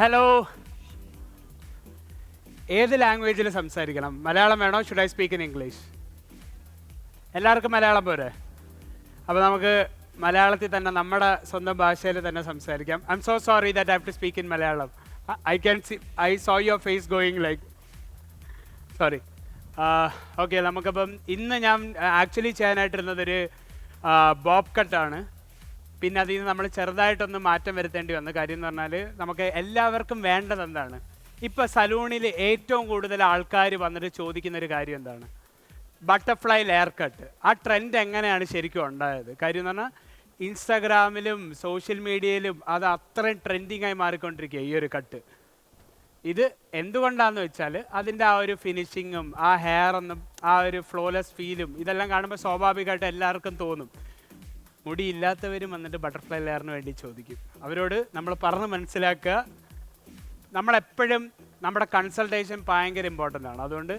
Hello, ഏത് ലാംഗ്വേജിൽ സംസാരിക്കണം? മലയാളം വേണോ? Should I speak in English? എല്ലാവർക്കും മലയാളം പോരെ? അപ്പോൾ നമുക്ക് മലയാളത്തിൽ തന്നെ നമ്മുടെ സ്വന്തം ഭാഷയിൽ തന്നെ സംസാരിക്കാം. I'm so sorry that I have to speak in Malayalam. I saw your face going like sorry. Okay, നമുക്കപ്പം ഇന്ന് ഞാൻ ആക്ച്വലി ചെയ്യാനായിട്ടിരുന്നതൊരു ബോബ് കട്ടാണ്. പിന്നെ അതിൽ നിന്ന് നമ്മൾ ചെറുതായിട്ടൊന്ന് മാറ്റം വരുത്തേണ്ടി വന്നു. കാര്യം എന്ന് പറഞ്ഞാൽ നമുക്ക് എല്ലാവർക്കും വേണ്ടത് എന്താണ്? ഇപ്പോൾ സലൂണിൽ ഏറ്റവും കൂടുതൽ ആൾക്കാർ വന്നിട്ട് ചോദിക്കുന്നൊരു കാര്യം എന്താണ്? Butterfly layer cut. ആ ട്രെൻഡ് എങ്ങനെയാണ് ശരിക്കും ഉണ്ടായത്? കാര്യം എന്ന് പറഞ്ഞാൽ ഇൻസ്റ്റാഗ്രാമിലും സോഷ്യൽ മീഡിയയിലും അത് അത്രയും ട്രെൻഡിങ് ആയി മാറിക്കൊണ്ടിരിക്കുക ഈ ഒരു കട്ട്. ഇത് എന്തുകൊണ്ടാണെന്ന് വെച്ചാൽ അതിൻ്റെ ആ ഒരു ഫിനിഷിങ്ങും ആ ഹെയർ ഒന്നും ആ ഒരു ഫ്ലോലെസ് ഫീലും ഇതെല്ലാം കാണുമ്പോൾ സ്വാഭാവികമായിട്ട് എല്ലാവർക്കും തോന്നും. മുടിയില്ലാത്തവരും വന്നിട്ട് ബട്ടർഫ്ലൈ ലെയറിന് വേണ്ടി ചോദിക്കും. അവരോട് നമ്മൾ പറഞ്ഞ് മനസ്സിലാക്കുക, നമ്മളെപ്പോഴും നമ്മുടെ കൺസൾട്ടേഷൻ ഭയങ്കര ഇമ്പോർട്ടൻ്റ് ആണ്. അതുകൊണ്ട്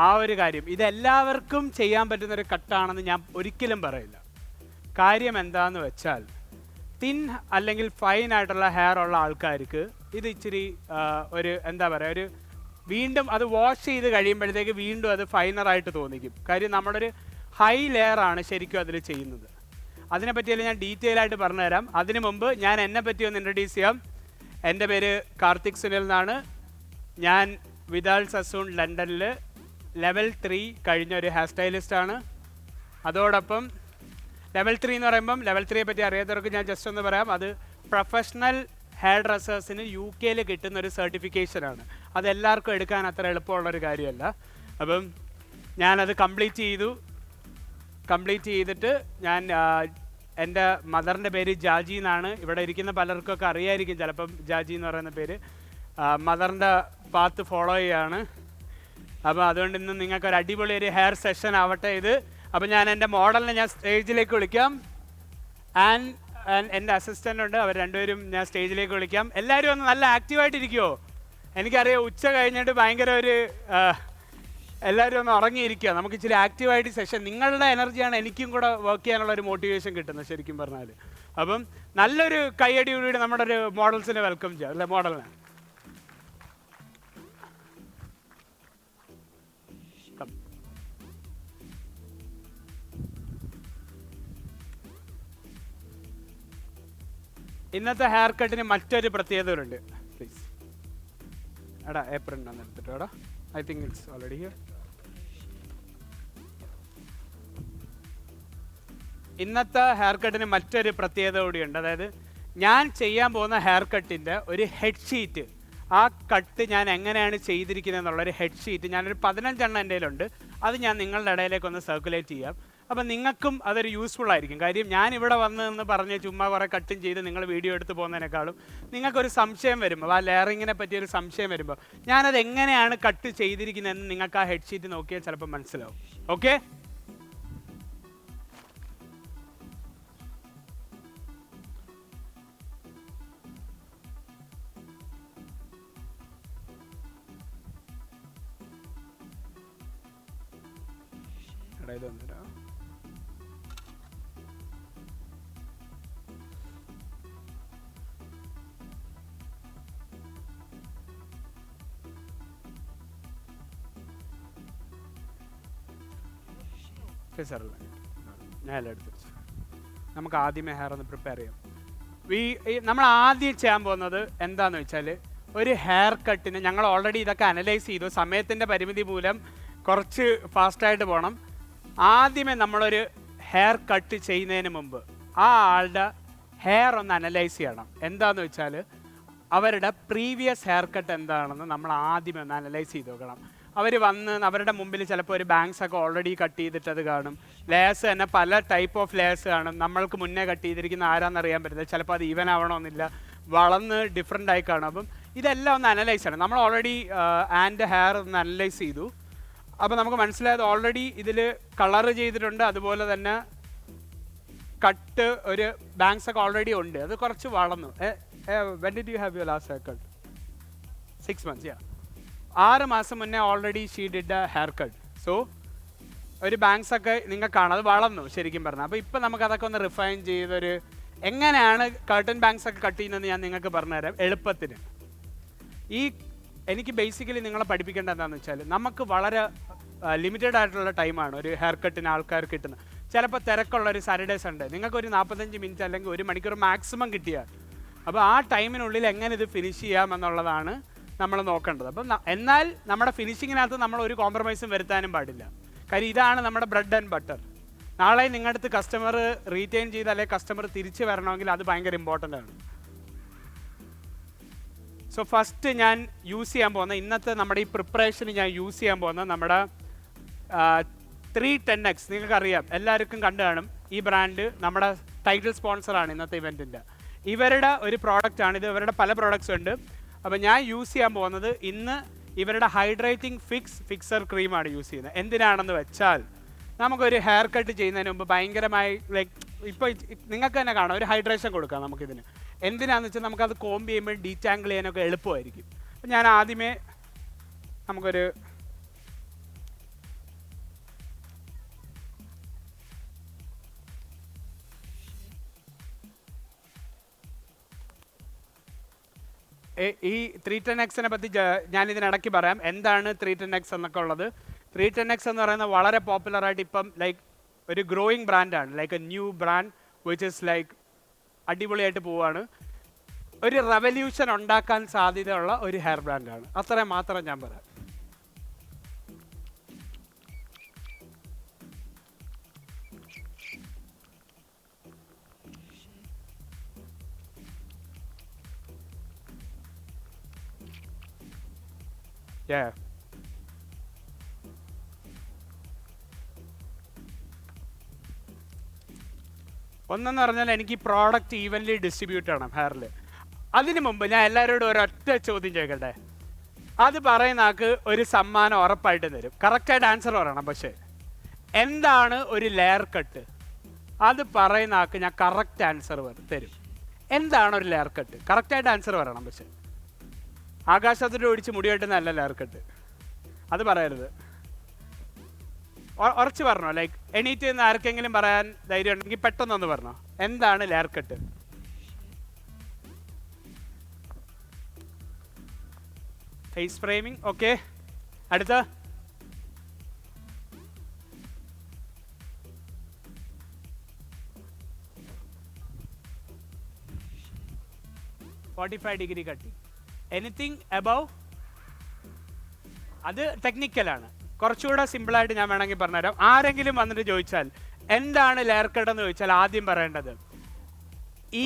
ആ ഒരു കാര്യം ഇതെല്ലാവർക്കും ചെയ്യാൻ പറ്റുന്നൊരു കട്ടാണെന്ന് ഞാൻ ഒരിക്കലും പറയില്ല. കാര്യം എന്താണെന്ന് വെച്ചാൽ തിൻ അല്ലെങ്കിൽ ഫൈൻ ആയിട്ടുള്ള ഹെയർ ഉള്ള ആൾക്കാർക്ക് ഇത് ഇച്ചിരി ഒരു എന്താ പറയുക, ഒരു വീണ്ടും അത് വാഷ് ചെയ്ത് കഴിയുമ്പോഴത്തേക്ക് വീണ്ടും അത് ഫൈനറായിട്ട് തോന്നിക്കും. കാര്യം നമ്മളൊരു ഹൈ ലെയറാണ് ശരിക്കും അതിൽ ചെയ്യുന്നത്. അതിനെപ്പറ്റിയെല്ലാം ഞാൻ ഡീറ്റെയിൽ ആയിട്ട് പറഞ്ഞുതരാം. അതിനു മുമ്പ് ഞാൻ എന്നെ പറ്റി ഒന്ന് ഇൻട്രൊഡ്യൂസ് ചെയ്യാം. എൻ്റെ പേര് കാർത്തിക് സുനിൽ എന്നാണ്. ഞാൻ വിദാൽ സസൂൺ ലണ്ടനിൽ ലെവൽ 3 കഴിഞ്ഞ ഒരു ഹെയർ സ്റ്റൈലിസ്റ്റാണ്. അതോടൊപ്പം ലെവൽ 3 എന്ന് പറയുമ്പം ലെവൽ 3യെ പറ്റി അറിയാത്തവർക്ക് ഞാൻ ജസ്റ്റ് ഒന്ന് പറയാം. അത് പ്രൊഫഷണൽ ഹെയർ ഡ്രസ്സേഴ്സിന് UK കിട്ടുന്ന ഒരു സർട്ടിഫിക്കേഷനാണ്. അതെല്ലാവർക്കും എടുക്കാൻ അത്ര എളുപ്പമുള്ളൊരു കാര്യമല്ല. അപ്പം ഞാനത് കംപ്ലീറ്റ് ചെയ്തിട്ട് ഞാൻ എൻ്റെ മദറിൻ്റെ പേര് ജാജി എന്നാണ്. ഇവിടെ ഇരിക്കുന്ന പലർക്കൊക്കെ അറിയായിരിക്കും ചിലപ്പം ജാജി എന്ന് പറയുന്ന പേര്. മദറിൻ്റെ പാത്ത് ഫോളോ ചെയ്യാണ്. അപ്പോൾ അതുകൊണ്ട് ഇന്ന് നിങ്ങൾക്കൊരു അടിപൊളി ഒരു ഹെയർ സെഷൻ ആവട്ടെ ഇത്. അപ്പോൾ ഞാൻ എൻ്റെ മോഡലിനെ ഞാൻ സ്റ്റേജിലേക്ക് വിളിക്കാം. എൻ്റെ അസിസ്റ്റൻ്റ് ഉണ്ട്, അവർ രണ്ടുപേരും ഞാൻ സ്റ്റേജിലേക്ക് വിളിക്കാം. എല്ലാവരും ഒന്ന് നല്ല ആക്റ്റീവായിട്ടിരിക്കുമോ? എനിക്കറിയാം ഉച്ച കഴിഞ്ഞിട്ട് ഭയങ്കര ഒരു എല്ലാവരും ഒന്ന് ഉറങ്ങിയിരിക്കുക. നമുക്ക് ഇച്ചിരി ആക്റ്റീവായിട്ട് സെഷൻ, നിങ്ങളുടെ എനർജിയാണ് എനിക്കും കൂടെ വർക്ക് ചെയ്യാനുള്ള ഒരു മോട്ടിവേഷൻ കിട്ടുന്നത് ശരിക്കും പറഞ്ഞാൽ. അപ്പം നല്ലൊരു കൈയടിയോടുകൂടി നമ്മുടെ ഒരു മോഡൽസിനെ വെൽക്കം ചെയ്യാം അല്ലേ? മോഡലിനെ ഇന്നത്തെ ഹെയർ കട്ടിന് മറ്റൊരു പ്രത്യേകതയുണ്ട്. പ്ലീസ് എടാ ഏപ്രിൽ ഒന്ന് എടുത്തിട്ടോ എടാ. I think it's already here. ഇന്നത്തെ ഹെയർ കട്ടിന് മറ്റൊരു പ്രത്യേകത കൂടിയുണ്ട്. അതായത് ഞാൻ ചെയ്യാൻ പോകുന്ന ഹെയർ കട്ടിൻ്റെ ഒരു ഹെഡ് ഷീറ്റ്, ആ കട്ട് ഞാൻ എങ്ങനെയാണ് ചെയ്തിരിക്കുന്നത് എന്നുള്ളൊരു ഹെഡ് ഷീറ്റ് ഞാനൊരു 15 എണ്ണം എൻ്റെ കയ്യിലുണ്ട്. അത് ഞാൻ നിങ്ങളുടെ ഇടയിലേക്കൊന്ന് സർക്കുലേറ്റ് ചെയ്യാം. അപ്പം നിങ്ങൾക്കും അതൊരു യൂസ്ഫുൾ ആയിരിക്കും. കാര്യം ഞാൻ ഇവിടെ വന്ന് പറഞ്ഞ് ചുമ്മാ കുറേ കട്ടും ചെയ്ത് നിങ്ങൾ വീഡിയോ എടുത്ത് പോകുന്നതിനേക്കാളും നിങ്ങൾക്കൊരു സംശയം വരുമ്പോൾ, ആ ലെയറിങ്ങിനെ പറ്റിയൊരു സംശയം വരുമ്പോൾ ഞാനത് എങ്ങനെയാണ് കട്ട് ചെയ്തിരിക്കുന്നതെന്ന് നിങ്ങൾക്ക് ആ ഹെഡ് ഷീറ്റ് നോക്കിയാൽ ചിലപ്പോൾ മനസ്സിലാവും. ഓക്കെ, ഇതൊന്നുമില്ല. ഞാൻ എല്ലാം എടുത്തു. നമുക്ക് ആദ്യമേ ഹെയർ ഒന്ന് പ്രിപ്പയർ ചെയ്യാം. നമ്മൾ ആദ്യം ചെയ്യാൻ പോകുന്നത് എന്താണെന്ന് വെച്ചാൽ ഒരു ഹെയർ കട്ടിന് ഞങ്ങൾ ഓൾറെഡി ഇതൊക്കെ അനലൈസ് ചെയ്തു. സമയത്തിൻ്റെ പരിമിതി മൂലം കുറച്ച് ഫാസ്റ്റായിട്ട് പോകണം. ആദ്യമേ നമ്മളൊരു ഹെയർ കട്ട് ചെയ്യുന്നതിന് മുമ്പ് ആ ആളുടെ ഹെയർ ഒന്ന് അനലൈസ് ചെയ്യണം. എന്താണെന്ന് വെച്ചാൽ അവരുടെ പ്രീവിയസ് ഹെയർ കട്ട് എന്താണെന്ന് നമ്മൾ ആദ്യമേ ഒന്ന് അനലൈസ് ചെയ്ത് നോക്കണം. അവർ വന്ന് അവരുടെ മുമ്പിൽ ചിലപ്പോൾ ഒരു ബാങ്ക്സ് ഒക്കെ ഓൾറെഡി കട്ട് ചെയ്തിട്ടത് കാണും. ലെയേഴ്സ് തന്നെ പല ടൈപ്പ് ഓഫ് ലെയേഴ്സ് കാണും. നമ്മൾക്ക് മുന്നേ കട്ട് ചെയ്തിരിക്കുന്ന ആരാന്നറിയാൻ പറ്റില്ല. ചിലപ്പോൾ അത് ഈവൻ ആവണമെന്നില്ല, വളർന്ന് ഡിഫറെൻ്റ് ആയി കാണും. അപ്പം ഇതെല്ലാം ഒന്ന് അനലൈസ് ചെയ്യണം. നമ്മൾ ഓൾറെഡി ആൻ്റെ ഹെയർ ഒന്ന് അനലൈസ് ചെയ്തു. അപ്പോൾ നമുക്ക് മനസ്സിലായത് ഓൾറെഡി ഇതിൽ കളറ് ചെയ്തിട്ടുണ്ട്, അതുപോലെ തന്നെ കട്ട് ഒരു ബാങ്ക്സ് ഒക്കെ ഓൾറെഡി ഉണ്ട്. അത് കുറച്ച് വളർന്നു. When did you have your last hair cut? 6 months. 6 മാസം മുന്നേ already she did A hair cut. So ഒരു ബാങ്ക്സ് ഒക്കെ നിങ്ങൾക്ക് കാണാം, അത് വളർന്നു ശരിക്കും പറഞ്ഞാൽ. അപ്പോൾ ഇപ്പം നമുക്കതൊക്കെ ഒന്ന് റിഫൈൻ ചെയ്തൊരു എങ്ങനെയാണ് കർട്ടൻ ബാങ്ക്സ് ഒക്കെ കട്ട് ചെയ്യുന്നതെന്ന് ഞാൻ നിങ്ങൾക്ക് പറഞ്ഞുതരാം എളുപ്പത്തിന്. ഈ എനിക്ക് ബേസിക്കലി നിങ്ങളെ പഠിപ്പിക്കേണ്ട എന്താണെന്ന് വെച്ചാൽ നമുക്ക് വളരെ ലിമിറ്റഡ് ആയിട്ടുള്ള ടൈമാണ് ഒരു ഹെയർ കട്ടിന് ആൾക്കാർ കിട്ടുന്നത്. ചിലപ്പോൾ തിരക്കുള്ള ഒരു സാറ്റർഡേ സൺഡേ നിങ്ങൾക്ക് ഒരു 45 മിനിറ്റ് അല്ലെങ്കിൽ 1 മണിക്കൂർ മാക്സിമം കിട്ടിയാൽ, അപ്പോൾ ആ ടൈമിനുള്ളിൽ എങ്ങനെ ഇത് ഫിനിഷ് ചെയ്യാം എന്നുള്ളതാണ് നമ്മൾ നോക്കേണ്ടത്. അപ്പം എന്നാൽ നമ്മുടെ ഫിനിഷിങ്ങിനകത്ത് നമ്മൾ ഒരു കോംപ്രമൈസും വരുത്താനും പാടില്ല. കാര്യം ഇതാണ് നമ്മുടെ ബ്രെഡ് ആൻഡ് ബട്ടർ. നാളെ നിങ്ങളുടെ അടുത്ത് കസ്റ്റമർ റീറ്റെയിൻ ചെയ്ത് അല്ലെങ്കിൽ കസ്റ്റമർ തിരിച്ച് വരണമെങ്കിൽ അത് ഭയങ്കര ഇമ്പോർട്ടൻ്റ് ആണ്. സോ ഫസ്റ്റ് ഞാൻ യൂസ് ചെയ്യാൻ പോകുന്ന ഇന്നത്തെ നമ്മുടെ ഈ പ്രിപ്പറേഷന് ഞാൻ യൂസ് ചെയ്യാൻ പോകുന്ന നമ്മുടെ 310X. നിങ്ങൾക്കറിയാം, എല്ലാവർക്കും കണ്ടു കാണും. ഈ ബ്രാൻഡ് നമ്മുടെ ടൈറ്റിൽ സ്പോൺസറാണ് ഇന്നത്തെ ഇവൻറ്റിൻ്റെ. ഇവരുടെ ഒരു പ്രോഡക്റ്റാണ് ഇത്. ഇവരുടെ പല പ്രോഡക്റ്റ്സ് ഉണ്ട്. അപ്പോൾ ഞാൻ യൂസ് ചെയ്യാൻ പോകുന്നത് ഇന്ന് ഇവരുടെ ഹൈഡ്രേറ്റിംഗ് ഫിക്സർ ക്രീമാണ് യൂസ് ചെയ്യുന്നത്. എന്തിനാണെന്ന് വെച്ചാൽ നമുക്കൊരു ഹെയർ കട്ട് ചെയ്യുന്നതിന് മുമ്പ് ഭയങ്കരമായി ലൈക്ക് ഇപ്പോൾ നിങ്ങൾക്ക് തന്നെ കാണാം, ഒരു ഹൈഡ്രേഷൻ കൊടുക്കാം നമുക്കിതിന്. എന്തിനാണെന്ന് വെച്ചാൽ നമുക്കത് കോംബ് ചെയ്യുമ്പോൾ ഡീറ്റാങ്കിൾ ചെയ്യാനൊക്കെ എളുപ്പമായിരിക്കും. അപ്പം ഞാൻ ആദ്യമേ നമുക്കൊരു ഈ 310Xനെ പറ്റി ഞാനിതിനിടയ്ക്ക് പറയാം എന്താണ് 310X എന്നൊക്കെ ഉള്ളത്. 310X എന്ന് പറയുന്നത് വളരെ പോപ്പുലറായിട്ട് ഇപ്പം ലൈക്ക് ഒരു ഗ്രോയിങ് ബ്രാൻഡാണ്, like A new brand which is like അടിപൊളിയായിട്ട് പോവുകയാണ്. ഒരു റെവല്യൂഷൻ ഉണ്ടാക്കാൻ സാധ്യതയുള്ള ഒരു ഹെയർ ബ്രാൻഡാണ്. അത്രയും മാത്രം ഞാൻ പറയാം. ഒന്നെന്ന് പറഞ്ഞാൽ എനിക്ക് ഈ പ്രോഡക്റ്റ് ഈവൻലി ഡിസ്ട്രിബ്യൂട്ട് ചെയ്യണം ഹെയറിൽ. അതിന് മുമ്പ് ഞാൻ എല്ലാവരോടും ഒരൊറ്റ ചോദ്യം ചോദിക്കട്ടെ. അത് പറയുന്ന ആൾക്ക് ഒരു സമ്മാനം ഉറപ്പായിട്ട് തരും. കറക്റ്റായിട്ട് ആൻസർ പറയണം. പക്ഷേ എന്താണ് ഒരു ലെയർ കട്ട്? അത് പറയുന്ന ആൾക്ക് ഞാൻ കറക്റ്റ് ആൻസർ തരും. എന്താണ് ഒരു ലെയർ കട്ട്? കറക്റ്റായിട്ട് ആൻസർ പറയണം. പക്ഷേ ആകാശത്തിൻ്റെ ഒടിച്ച് മുടി വെട്ടുന്നതല്ല ലെയർ കട്ട്. അത് പറയരുത്. ഉറച്ച് പറഞ്ഞോ. ലൈക്ക് എണീറ്റ് നിന്ന് ആർക്കെങ്കിലും പറയാൻ ധൈര്യം ഉണ്ടെങ്കിൽ പെട്ടെന്നൊന്ന് പറഞ്ഞോ. എന്താണ് layer cut? Face framing. Okay, അടുത്ത ഡിഗ്രി കട്ടിങ്. എനിത്തിങ് എബവ് അത് ടെക്നിക്കലാണ്. കുറച്ചുകൂടെ സിമ്പിളായിട്ട് ഞാൻ വേണമെങ്കിൽ പറഞ്ഞുതരാം. ആരെങ്കിലും വന്നിട്ട് ചോദിച്ചാൽ എന്താണ് ലെയർ കട്ട് എന്ന് ചോദിച്ചാൽ ആദ്യം പറയേണ്ടത്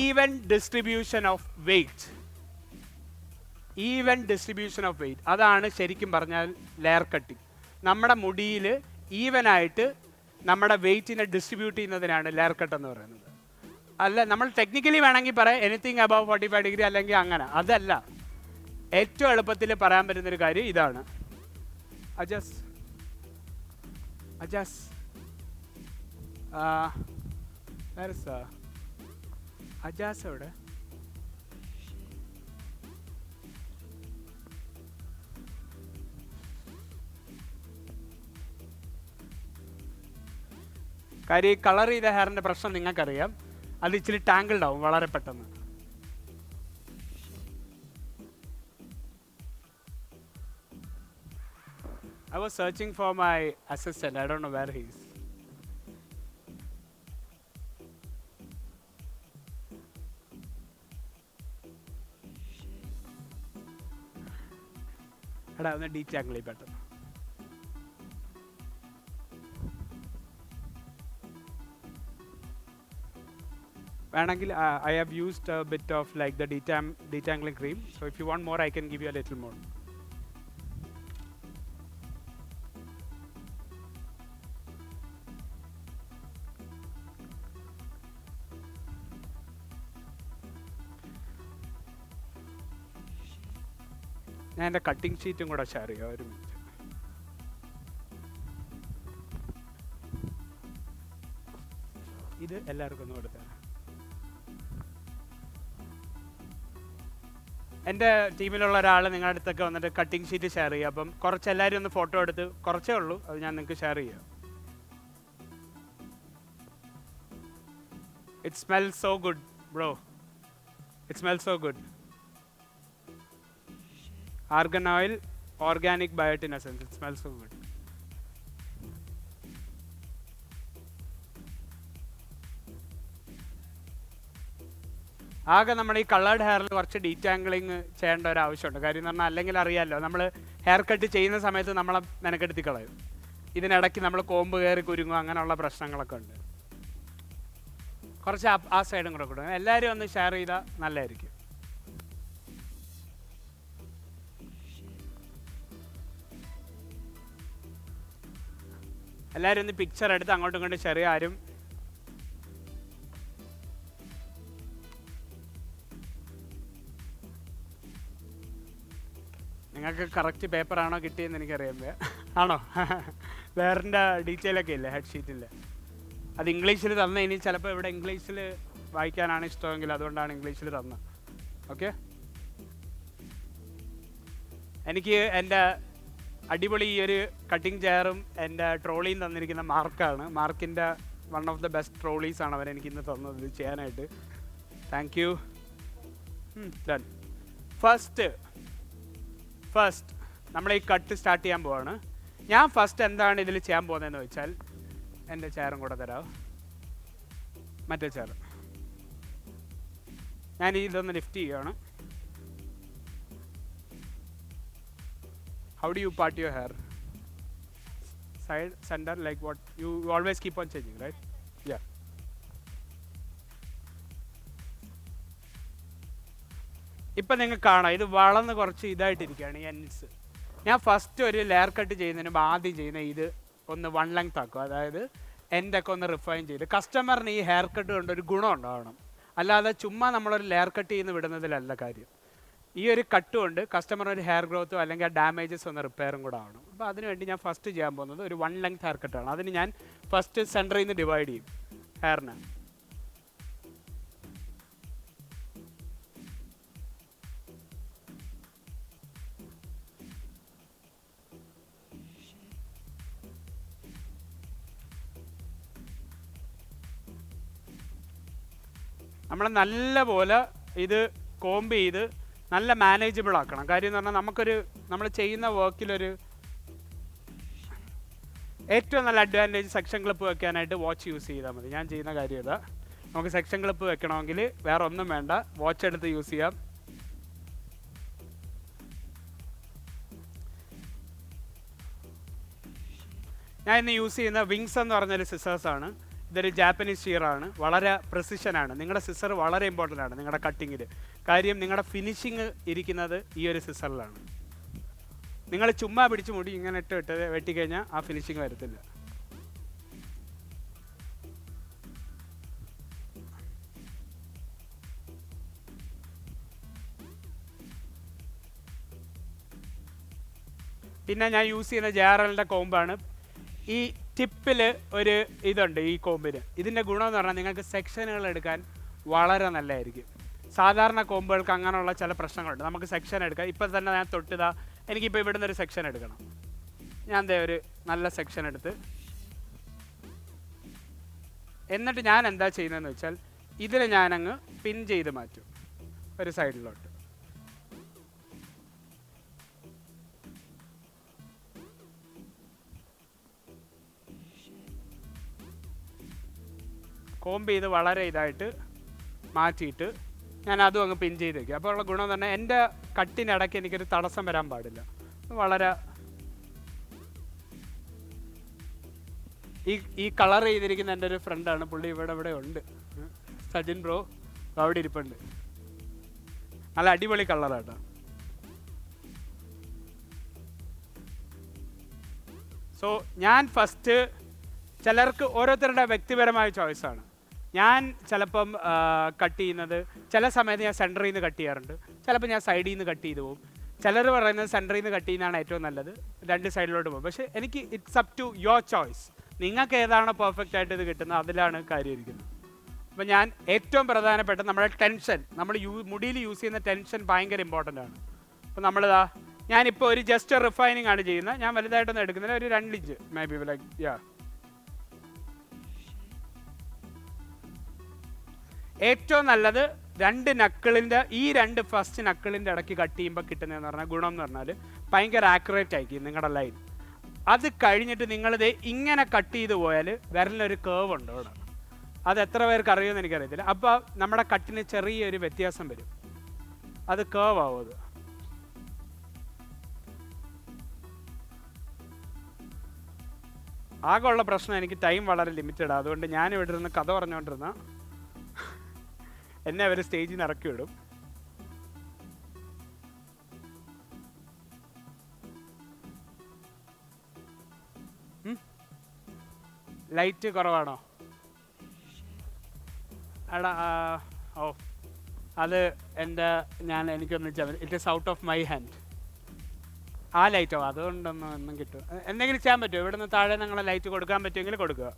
even distribution of weight. Even distribution of weight, അതാണ് ശരിക്കും പറഞ്ഞാൽ ലെയർ കട്ടിങ്. നമ്മുടെ മുടിയിൽ ഈവനായിട്ട് നമ്മുടെ വെയ്റ്റിനെ ഡിസ്ട്രിബ്യൂട്ട് ചെയ്യുന്നതിനാണ് ലെയർ കട്ട് എന്ന് പറയുന്നത്. അല്ല, നമ്മൾ ടെക്നിക്കലി വേണമെങ്കിൽ പറയാം എനിത്തിങ് അബവ് 45 ഡിഗ്രി അല്ലെങ്കിൽ അങ്ങനെ. അതല്ല, ഏറ്റവും എളുപ്പത്തിൽ പറയാൻ പറ്റുന്നൊരു കാര്യം ഇതാണ്. അജസ് അജാസ് എവിടെ? കാര്യം ഈ കളർ ചെയ്ത ഹെയറിൻ്റെ പ്രശ്നം നിങ്ങൾക്കറിയാം. അത് ഇച്ചിരി ടാങ്കിൾഡ് ആവും വളരെ പെട്ടെന്ന്. I was searching for my assistant. I don't know where he is. എടാ ഒന്ന് ഡീറ്റാങ്കിൾ പെട്ടെന്ന്. വേണമെങ്കിൽ I have used a bit of like the detangling cream. So if you want more, I can give you a little more. ഞാൻ എൻ്റെ cutting ഷീറ്റും കൂടെ share ചെയ്യാം. ഒരു മിനിറ്റ്. ഇത് എല്ലാവർക്കും ഒന്ന് കൊടുത്തേ. എൻ്റെ ടീമിലുള്ള ഒരാൾ നിങ്ങളുടെ അടുത്തൊക്കെ വന്നിട്ട് കട്ടിങ് ഷീറ്റ് ഷെയർ ചെയ്യുക. അപ്പം കുറച്ച് എല്ലാവരും ഒന്ന് ഫോട്ടോ എടുത്ത്, കുറച്ചേ ഉള്ളൂ, അത് ഞാൻ നിങ്ങൾക്ക് ഷെയർ ചെയ്യാം. It smells so good bro. It smells so good. Argan oil, organic biotin essence. It smells so good. ആകെ നമ്മുടെ ഈ കളേർഡ് ഹെയറിൽ കുറച്ച് ഡീറ്റാങ്കിളിങ് ചെയ്യേണ്ട ഒരു ആവശ്യമുണ്ട്. കാര്യം എന്ന് പറഞ്ഞാൽ അല്ലെങ്കിൽ അറിയാമല്ലോ, നമ്മൾ ഹെയർ കട്ട് ചെയ്യുന്ന സമയത്ത് നമ്മളെ മെനക്കെടുത്തി കളയും. ഇതിനിടയ്ക്ക് നമ്മൾ കോമ്പ് കയറി കുരുങ്ങും, അങ്ങനെയുള്ള പ്രശ്നങ്ങളൊക്കെ ഉണ്ട്. കുറച്ച് ആ സൈഡും കൂടെ കൊടുക്കും. എല്ലാവരും ഒന്ന് ഷെയർ ചെയ്താൽ നല്ലതായിരിക്കും. എല്ലാവരും ഒന്ന് പിക്ചർ എടുത്ത് അങ്ങോട്ടും ഇങ്ങോട്ടും ഷെയർ ചെയ്യുക. ആരും നിങ്ങൾക്ക് കറക്റ്റ് പേപ്പറാണോ കിട്ടിയെന്ന് എനിക്കറിയാൻ ആണോ? വേറെ ഡീറ്റെയിലൊക്കെ ഇല്ലേ ഹെഡ് ഷീറ്റിൻ്റെ? അത് ഇംഗ്ലീഷിൽ തന്ന. ഇനി ചിലപ്പോൾ ഇവിടെ ഇംഗ്ലീഷിൽ വായിക്കാനാണ് ഇഷ്ടമെങ്കിൽ അതുകൊണ്ടാണ് ഇംഗ്ലീഷിൽ തന്നത്. ഓക്കെ, എനിക്ക് എൻ്റെ അടിപൊളി ഈ ഒരു കട്ടിങ് ചെയറും എൻ്റെ ട്രോളിയും തന്നിരിക്കുന്ന മാർക്കാണ്. മാർക്കിൻ്റെ വൺ ഓഫ് ദ ബെസ്റ്റ് ട്രോളീസാണ് അവരെനിക്ക് ഇന്ന് തന്നത് ഇത് ചെയ്യാനായിട്ട്. Thank you. ഡൺ. ഫസ്റ്റ് നമ്മൾ ഈ കട്ട് സ്റ്റാർട്ട് ചെയ്യാൻ പോവാണ്. ഞാൻ ഫസ്റ്റ് എന്താണ് ഇതിൽ ചെയ്യാൻ പോകുന്നതെന്ന് വെച്ചാൽ, എൻ്റെ ചെയറും കൂടെ തരാമോ? മറ്റേ ചെയർ ഞാൻ ഇതൊന്ന് ലിഫ്റ്റ് ചെയ്യുകയാണ്. How do you part your hair? Side, center, like what? You always keep on changing, right? Yeah. ഇപ്പം നിങ്ങൾക്ക് കാണാം, ഇത് വളർന്ന് കുറച്ച് ഇതായിട്ടിരിക്കുകയാണ് ഈ എൻഡ്സ്. ഞാൻ ഫസ്റ്റ് ഒരു ലെയർ കട്ട് ചെയ്യുന്നതിന് മുമ്പ് ആദ്യം ചെയ്യുന്ന ഇത് ഒന്ന് 1 ലെങ്ത് ആക്കും. അതായത് എൻ്റെയൊക്കെ ഒന്ന് റിഫൈൻ ചെയ്ത് കസ്റ്റമറിന് ഈ ഹെയർ കട്ട് കൊണ്ട് ഒരു ഗുണം ഉണ്ടാവണം. അല്ലാതെ ചുമ്മാ നമ്മളൊരു ലെയർ കട്ട് ചെയ്യുന്ന വിടുന്നതിലല്ല കാര്യം. ഈ ഒരു കട്ട് കൊണ്ട് കസ്റ്റമറിന് ഒരു ഹെയർ ഗ്രോത്തോ അല്ലെങ്കിൽ ആ ഡാമേജസ് ഒന്ന് റിപ്പയറും കൂടെ ആവണം. അപ്പോൾ അതിനുവേണ്ടി ഞാൻ ഫസ്റ്റ് ചെയ്യാൻ പോകുന്നത് ഒരു 1 ലെങ്ത് ഹെയർ കട്ടാണ്. അതിന് ഞാൻ ഫസ്റ്റ് സെൻറ്ററിൽ നിന്ന് ഡിവൈഡ് ചെയ്യും ഹെയറിന്. നമ്മൾ നല്ല പോലെ ഇത് കോംബ് ചെയ്ത് നല്ല മാനേജബിൾ ആക്കണം. കാര്യം എന്ന് പറഞ്ഞാൽ നമ്മൾ ചെയ്യുന്ന വർക്കിലൊരു ഏറ്റവും നല്ല അഡ്വാൻറ്റേജ് സെക്ഷൻ ക്ലിപ്പ് വെക്കാനായിട്ട് വാച്ച് യൂസ് ചെയ്താൽ മതി. ഞാൻ ചെയ്യുന്ന കാര്യം ഇതാ. നമുക്ക് സെക്ഷൻ ക്ലിപ്പ് വെക്കണമെങ്കിൽ വേറെ ഒന്നും വേണ്ട, വാച്ച് എടുത്ത് യൂസ് ചെയ്യാം. ഞാൻ ഇന്ന് യൂസ് ചെയ്യുന്ന വിങ്സ് എന്ന് പറഞ്ഞൊരു സിസേഴ്സാണ്. ഇതൊരു ജാപ്പനീസ് ഷീറാണ്. വളരെ പ്രിസിഷനാണ്. നിങ്ങളുടെ സിസർ വളരെ ഇമ്പോർട്ടൻ്റ് ആണ് നിങ്ങളുടെ കട്ടിങ്ങിൽ. കാര്യം നിങ്ങളുടെ ഫിനിഷിങ് ഇരിക്കുന്നത് ഈ ഒരു സിസറിലാണ്. നിങ്ങൾ ചുമ്മാ പിടിച്ച് മുടി ഇങ്ങനെ ഇട്ട് വെട്ടിക്കഴിഞ്ഞാൽ ആ ഫിനിഷിങ് വരത്തില്ല. പിന്നെ ഞാൻ യൂസ് ചെയ്യുന്ന ജാറലിൻ്റെ കോമ്പാണ്. ഈ ടിപ്പിൽ ഒരു ഇതുണ്ട് ഈ കോമ്പിന്. ഇതിൻ്റെ ഗുണമെന്ന് പറഞ്ഞാൽ നിങ്ങൾക്ക് സെക്ഷനുകൾ എടുക്കാൻ വളരെ നല്ലതായിരിക്കും. സാധാരണ കോമ്പുകൾക്ക് അങ്ങനെയുള്ള ചില പ്രശ്നങ്ങളുണ്ട്. നമുക്ക് സെക്ഷൻ എടുക്കാം. ഇപ്പം തന്നെ ഞാൻ തൊട്ടിതാ, എനിക്കിപ്പോൾ ഇവിടുന്ന് ഒരു സെക്ഷൻ എടുക്കണം. ഞാൻ ദേ ഒരു നല്ല സെക്ഷൻ എടുത്ത് എന്നിട്ട് ഞാൻ എന്താ ചെയ്യുന്നതെന്ന് വെച്ചാൽ ഇതിൽ ഞാനങ്ങ് പിൻ ചെയ്ത് മാറ്റും ഒരു സൈഡിലോട്ട്. കോമ്പ് ചെയ്ത് വളരെ ഇതായിട്ട് മാറ്റിയിട്ട് ഞാൻ അതും അങ്ങ് പിൻ ചെയ്ത് വയ്ക്കും. അപ്പോൾ ഉള്ള ഗുണം തന്നെ എൻ്റെ കട്ടിനിടയ്ക്ക് എനിക്കൊരു തടസ്സം വരാൻ പാടില്ല. വളരെ ഈ കളർ ചെയ്തിരിക്കുന്ന എൻ്റെ ഒരു ഫ്രണ്ടാണ്. പുള്ളി ഇവിടെ ഉണ്ട്, സജിൻ ബ്രോ അവിടെ ഇരിപ്പുണ്ട്. നല്ല അടിപൊളി കളറാട്ടോ. സോ ഞാൻ ഫസ്റ്റ്, ചിലർക്ക് ഓരോരുത്തരുടെ വ്യക്തിപരമായ ചോയ്സാണ്. ഞാൻ ചിലപ്പം കട്ട് ചെയ്യുന്നത് ചില സമയത്ത് ഞാൻ സെൻറ്ററിൽ നിന്ന് കട്ട് ചെയ്യാറുണ്ട്, ചിലപ്പോൾ ഞാൻ സൈഡിൽ നിന്ന് കട്ട് ചെയ്ത് പോകും. ചിലർ പറയുന്നത് സെൻറ്ററിൽ നിന്ന് കട്ട് ചെയ്യുന്നതാണ് ഏറ്റവും നല്ലത്, രണ്ട് സൈഡിലോട്ട് പോകും. പക്ഷേ എനിക്ക് it's up to your choice. നിങ്ങൾക്ക് ഏതാണോ പെർഫെക്റ്റ് ആയിട്ട് ഇത് കിട്ടുന്നത് അതിലാണ് കാര്യം ഇരിക്കുന്നത്. അപ്പോൾ ഞാൻ ഏറ്റവും പ്രധാനപ്പെട്ട നമ്മുടെ ടെൻഷൻ, നമ്മൾ മുടിയിൽ യൂസ് ചെയ്യുന്ന ടെൻഷൻ ഭയങ്കര ഇമ്പോർട്ടൻ്റ് ആണ്. അപ്പോൾ നമ്മളിതാ ഞാനിപ്പോൾ ഒരു ജസ്റ്റ് റിഫൈനിങ് ആണ് ചെയ്യുന്നത്. ഞാൻ വലുതായിട്ടൊന്നും എടുക്കുന്നില്ല, ഒരു 2 ഇഞ്ച് മേ ബി ലൈക്ക് യാ. ഏറ്റവും നല്ലത് രണ്ട് നക്കിളിൻ്റെ രണ്ട് ഫസ്റ്റ് നക്കിളിൻ്റെ ഇടയ്ക്ക് കട്ട് ചെയ്യുമ്പോൾ കിട്ടുന്നതെന്ന് പറഞ്ഞാൽ ഗുണം എന്ന് പറഞ്ഞാൽ ഭയങ്കര ആക്യുറേറ്റ് ആയിരിക്കും നിങ്ങളുടെ ലൈൻ. അത് കഴിഞ്ഞിട്ട് നിങ്ങളിത് ഇങ്ങനെ കട്ട് ചെയ്ത് പോയാൽ വിരലിനൊരു കേവ് ഉണ്ട് അവിടെ. അത് എത്ര പേർക്ക് അറിയുമെന്ന് എനിക്കറിയത്തില്ല. അപ്പോൾ നമ്മുടെ കട്ടിന് ചെറിയൊരു വ്യത്യാസം വരും, അത് കേവ് ആവും. അത് ആകെയുള്ള പ്രശ്നം എനിക്ക് ടൈം വളരെ ലിമിറ്റഡാണ്. അതുകൊണ്ട് ഞാൻ ഇവിടെ ഇരുന്ന് കഥ പറഞ്ഞുകൊണ്ടിരുന്ന എന്നെ അവർ സ്റ്റേജിൽ നിന്ന് ഇറക്കി വിടും. ലൈറ്റ് കുറവാണോ? എടാ ഓ അത് എനിക്കൊന്ന് it is out of my hand. ആ ലൈറ്റോ അതുകൊണ്ടൊന്നും കിട്ടും. എന്തെങ്കിലും ചെയ്യാൻ പറ്റുമോ? ഇവിടെ നിന്ന് താഴെ നിങ്ങളെ ലൈറ്റ് കൊടുക്കാൻ പറ്റുമെങ്കിൽ കൊടുക്കുക.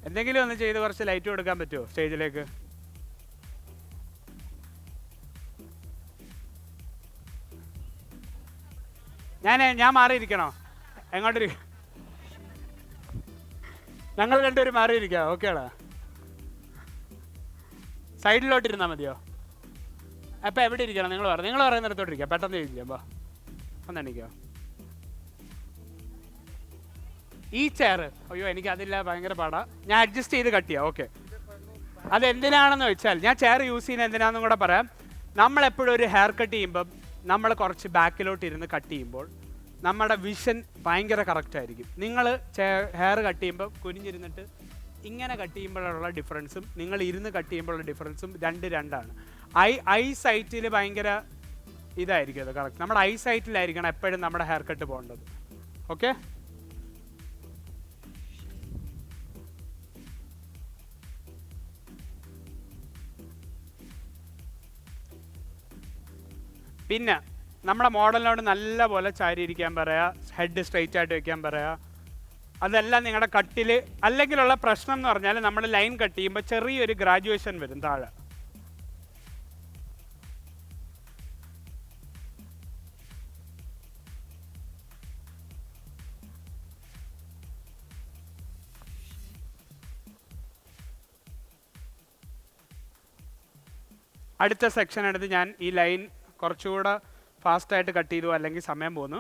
എന്തെങ്കിലും ഒന്ന് ചെയ്ത് കുറച്ച് ലൈറ്റ് കൊടുക്കാൻ പറ്റുമോ സ്റ്റേജിലേക്ക്? ഞാൻ മാറിയിരിക്കണോ? എങ്ങോട്ടൊരു ഞങ്ങൾ രണ്ടുപേരും മാറിയിരിക്കാം. ഓക്കേടാ, സൈഡിലോട്ടിരുന്നാൽ മതിയോ? അപ്പം എവിടെ ഇരിക്കണം? നിങ്ങൾ പറയുന്നിടത്തോട്ടിരിക്കാം. പെട്ടെന്ന് ചോദിക്കാം. ഒന്നെണിക്കോ ഈ ചെയർ? അയ്യോ എനിക്കതില്ല, ഭയങ്കര പാടാ. ഞാൻ അഡ്ജസ്റ്റ് ചെയ്ത് കട്ട് ചെയ്യാം. ഓക്കെ, അതെന്തിനാണെന്ന് വെച്ചാൽ ഞാൻ ചെയർ യൂസ് ചെയ്യുന്നത് എന്തിനാണെന്നും കൂടെ പറയാം. നമ്മളെപ്പോഴും ഒരു ഹെയർ കട്ട് ചെയ്യുമ്പം നമ്മൾ കുറച്ച് ബാക്കിലോട്ട് ഇരുന്ന് കട്ട് ചെയ്യുമ്പോൾ നമ്മുടെ വിഷൻ ഭയങ്കര കറക്റ്റായിരിക്കും. നിങ്ങൾ ഹെയർ കട്ട് ചെയ്യുമ്പോൾ കുനിഞ്ഞിരുന്നിട്ട് ഇങ്ങനെ കട്ട് ചെയ്യുമ്പോഴുള്ള ഡിഫറൻസും നിങ്ങൾ ഇരുന്ന് കട്ട് ചെയ്യുമ്പോഴുള്ള ഡിഫറൻസും രണ്ടാണ്. ഐ സൈറ്റിൽ ഭയങ്കര ഇതായിരിക്കും അത് കറക്റ്റ്. നമ്മുടെ ഐ സൈറ്റിലായിരിക്കണം എപ്പോഴും നമ്മുടെ ഹെയർ കട്ട് പോകേണ്ടത്. ഓക്കെ, പിന്നെ നമ്മുടെ മോഡലിനോട് നല്ല പോലെ ചാരി ഇരിക്കാൻ പറയുക, ഹെഡ് സ്ട്രെയിറ്റ് ആയിട്ട് വെക്കാൻ പറയുക. അതെല്ലാം നിങ്ങളുടെ കട്ടിൽ. അല്ലെങ്കിലുള്ള പ്രശ്നം എന്ന് പറഞ്ഞാൽ നമ്മൾ ലൈൻ കട്ട് ചെയ്യുമ്പോൾ ചെറിയൊരു ഗ്രാജുവേഷൻ വരും താഴെ. അടുത്ത സെക്ഷൻ എടുത്ത് ഞാൻ ഈ ലൈൻ കുറച്ചുകൂടെ ഫാസ്റ്റായിട്ട് കട്ട് ചെയ്തു, അല്ലെങ്കിൽ സമയം പോകുന്നു.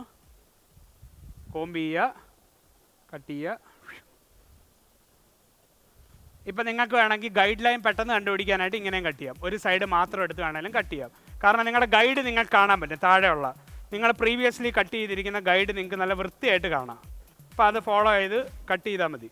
കോംബ് ചെയ്യുക, കട്ട് ചെയ്യുക. ഇപ്പം നിങ്ങൾക്ക് വേണമെങ്കിൽ ഗൈഡ് ലൈൻ പെട്ടെന്ന് കണ്ടുപിടിക്കാനായിട്ട് ഇങ്ങനെയും കട്ട് ചെയ്യാം. ഒരു സൈഡ് മാത്രം എടുത്ത് വേണമെങ്കിലും കട്ട് ചെയ്യാം. കാരണം നിങ്ങളുടെ ഗൈഡ് നിങ്ങൾക്ക് കാണാൻ പറ്റും. താഴെയുള്ള നിങ്ങൾ പ്രീവിയസ്ലി കട്ട് ചെയ്തിരിക്കുന്ന ഗൈഡ് നിങ്ങൾക്ക് നല്ല വൃത്തിയായിട്ട് കാണാം. അപ്പോൾ അത് ഫോളോ ചെയ്ത് കട്ട് ചെയ്താൽ മതി.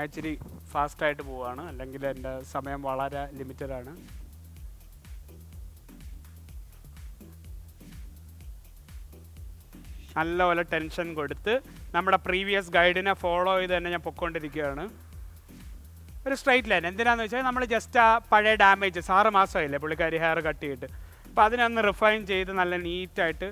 ആക്ച്വലി ഫാസ്റ്റായിട്ട് പോവുകയാണ്, അല്ലെങ്കിൽ എൻ്റെ സമയം വളരെ ലിമിറ്റഡാണ്. നല്ലപോലെ ടെൻഷൻ കൊടുത്ത് നമ്മുടെ പ്രീവിയസ് ഗൈഡിനെ ഫോളോ ചെയ്ത് തന്നെ ഞാൻ പൊയ്ക്കൊണ്ടിരിക്കുകയാണ്. ഒരു സ്ട്രൈറ്റ് ലൈൻ. എന്തിനാണെന്ന് വെച്ചാൽ നമ്മൾ ജസ്റ്റ് ആ പഴയ ഡാമേജ് 6 മാസമായില്ലേ പുള്ളിക്കാരി ഹെയർ കട്ട് ചെയ്തിട്ട്, അപ്പോൾ അതിനൊന്ന് റിഫൈൻ ചെയ്ത് നല്ല നീറ്റായിട്ട്.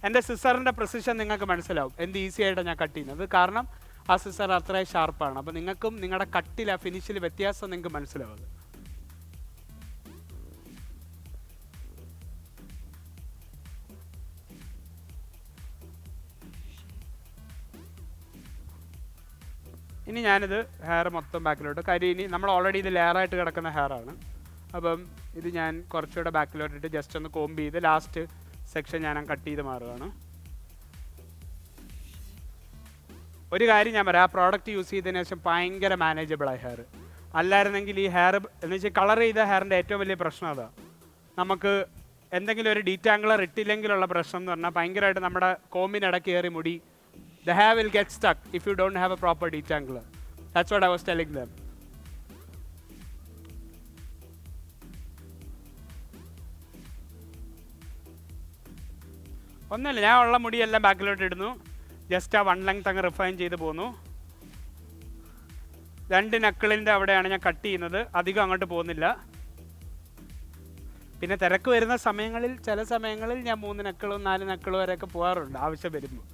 എൻ്റെ സിസറിൻ്റെ പ്രിസിഷൻ നിങ്ങൾക്ക് മനസ്സിലാവും എന്ത് ഈസി ആയിട്ടാണ് ഞാൻ കട്ട് ചെയ്യുന്നത്. കാരണം ആ സിസർ അത്രയും ഷാർപ്പാണ്. അപ്പോൾ നിങ്ങൾക്കും നിങ്ങളുടെ കട്ടിൽ ആ ഫിനിഷിൽ വ്യത്യാസം നിങ്ങൾക്ക് മനസ്സിലാവും. ഇനി ഞാനിത് ഹെയർ മൊത്തം ബാക്കിലോട്ട്, കാര്യം ഇനി നമ്മൾ ഓൾറെഡി ഇത് ലെയറായിട്ട് കിടക്കുന്ന ഹെയറാണ്. അപ്പം ഇത് ഞാൻ കുറച്ചുകൂടെ ബാക്കിലോട്ടിട്ട് ജസ്റ്റ് ഒന്ന് കോംബ് ചെയ്ത് ലാസ്റ്റ് സെക്ഷൻ ഞാൻ കട്ട് ചെയ്ത് മാറുകയാണ്. ഒരു കാര്യം ഞാൻ പറയാം, ആ പ്രോഡക്റ്റ് യൂസ് ചെയ്തതിന് ശേഷം ഭയങ്കര മാനേജബിളായി ഹെയർ. അല്ലായിരുന്നെങ്കിൽ ഈ ഹെയർ എന്ന് വെച്ചാൽ കളർ ചെയ്ത ഹെയറിൻ്റെ ഏറ്റവും വലിയ പ്രശ്നം അതാണ്. നമുക്ക് എന്തെങ്കിലും ഒരു ഡീറ്റാംഗുലർ ഇട്ടില്ലെങ്കിലുള്ള പ്രശ്നം എന്ന് പറഞ്ഞാൽ ഭയങ്കരമായിട്ട് നമ്മുടെ കോമ്പിനിടയ്ക്ക് കയറി മുടി the hair will get stuck if you don't have a proper detangler. That's what I was telling them. ഒന്നുമില്ല, ഞാൻ ഉള്ള മുടിയെല്ലാം ബാക്കിലോട്ട് ഇടുന്നു. ജസ്റ്റ് ആ 1 ലെങ്ത് അങ്ങ് റിഫൈൻ ചെയ്ത് പോന്നു. 2 നക്കിളിൻ്റെ അവിടെയാണ് ഞാൻ കട്ട് ചെയ്യുന്നത്, അധികം അങ്ങോട്ട് പോകുന്നില്ല. പിന്നെ തിരക്ക് വരുന്ന സമയങ്ങളിൽ ചില സമയങ്ങളിൽ ഞാൻ 3 നക്കളും 4 നക്കളും വരെയൊക്കെ പോകാറുണ്ട് ആവശ്യം വരുമ്പോൾ.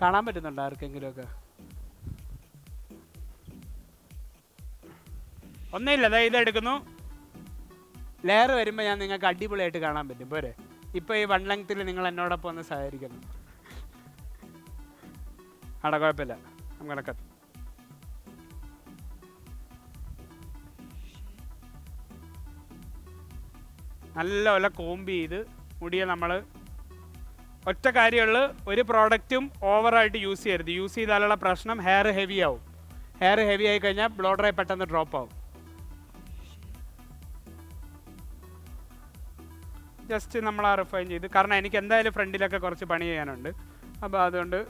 കാണാൻ പറ്റുന്നുണ്ടോ ആർക്കെങ്കിലുമൊക്കെ? ഒന്നുമില്ല, അതായത് ഇതെടുക്കുന്നു, ലെയർ വരുമ്പോൾ ഞാൻ നിങ്ങൾക്ക് അടിപൊളിയായിട്ട് കാണാൻ പറ്റും. പോരെ? ഇപ്പോൾ ഈ 1 ലെങ്ത്തിൽ നിങ്ങൾ എന്നോടൊപ്പം ഒന്ന് സഹകരിക്കുന്നു. അവിടെ കുഴപ്പമില്ല, നമുക്ക് നല്ലപോലെ കോമ്പ് ചെയ്ത് മുടിയെ നമ്മൾ ഒറ്റ കാര്യമുള്ളൂ, ഒരു പ്രോഡക്റ്റും ഓവറായിട്ട് യൂസ് ചെയ്യരുത്. യൂസ് ചെയ്താലുള്ള പ്രശ്നം ഹെയർ ഹെവി ആവും. ഹെയർ ഹെവി ആയി കഴിഞ്ഞാൽ ബ്ലോ ഡ്രൈ പെട്ടെന്ന് ഡ്രോപ്പ് ആവും. ജസ്റ്റ് നമ്മൾ ആ റിഫൈൻ ചെയ്ത്, കാരണം എനിക്ക് എന്തായാലും ഫ്രണ്ടിലൊക്കെ കുറച്ച് പണി ചെയ്യാനുണ്ട്. അപ്പോൾ അതുകൊണ്ട്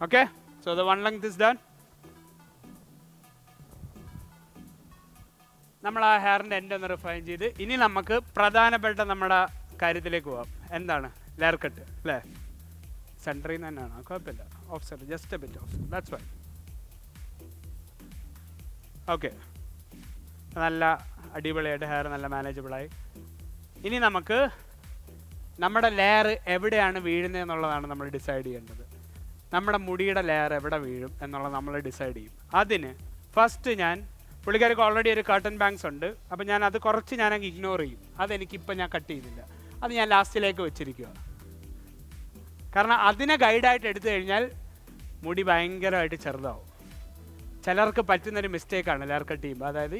okay, so the 1 length is done. നമ്മൾ ആ ഹെയറിൻ്റെ എൻഡ് ഒന്ന് റിഫൈൻ ചെയ്ത് ഇനി നമുക്ക് പ്രധാനപ്പെട്ട നമ്മുടെ കാര്യത്തിലേക്ക് പോകാം. എന്താണ്? ലെയർ കട്ട് അല്ലേ? സെൻറ്ററിൽ നിന്ന് തന്നെയാണ്, കുഴപ്പമില്ല. Of centre, just A bit of, that's fine. Okay, നല്ല അടിപൊളിയായിട്ട് ഹെയർ നല്ല മാനേജബിളായി. ഇനി നമുക്ക് നമ്മുടെ ലെയർ എവിടെയാണ് വീഴുന്നത് എന്നുള്ളതാണ് നമ്മൾ ഡിസൈഡ് ചെയ്യേണ്ടത്. നമ്മുടെ മുടിയുടെ ലെയർ എവിടെ വീഴും എന്നുള്ളത് നമ്മൾ ഡിസൈഡ് ചെയ്യും. അതിന് ഫസ്റ്റ് പുള്ളിക്കാർക്ക് ഓൾറെഡി ഒരു കർട്ടൻ ബാങ്ക്സ് ഉണ്ട്, അപ്പോൾ ഞാൻ അത് കുറച്ച് ഞാനങ്ങ് ഇഗ്നോർ ചെയ്യും. അതെനിക്കിപ്പോൾ ഞാൻ കട്ട് ചെയ്യുന്നില്ല, അത് ഞാൻ ലാസ്റ്റിലേക്ക് വെച്ചിരിക്കുക. കാരണം അതിനെ ഗൈഡായിട്ട് എടുത്തു കഴിഞ്ഞാൽ മുടി ഭയങ്കരമായിട്ട് ചെറുതാവും. ചിലർക്ക് പറ്റുന്നൊരു മിസ്റ്റേക്കാണ് ലെയർ കട്ട് ചെയ്യുമ്പോൾ. അതായത്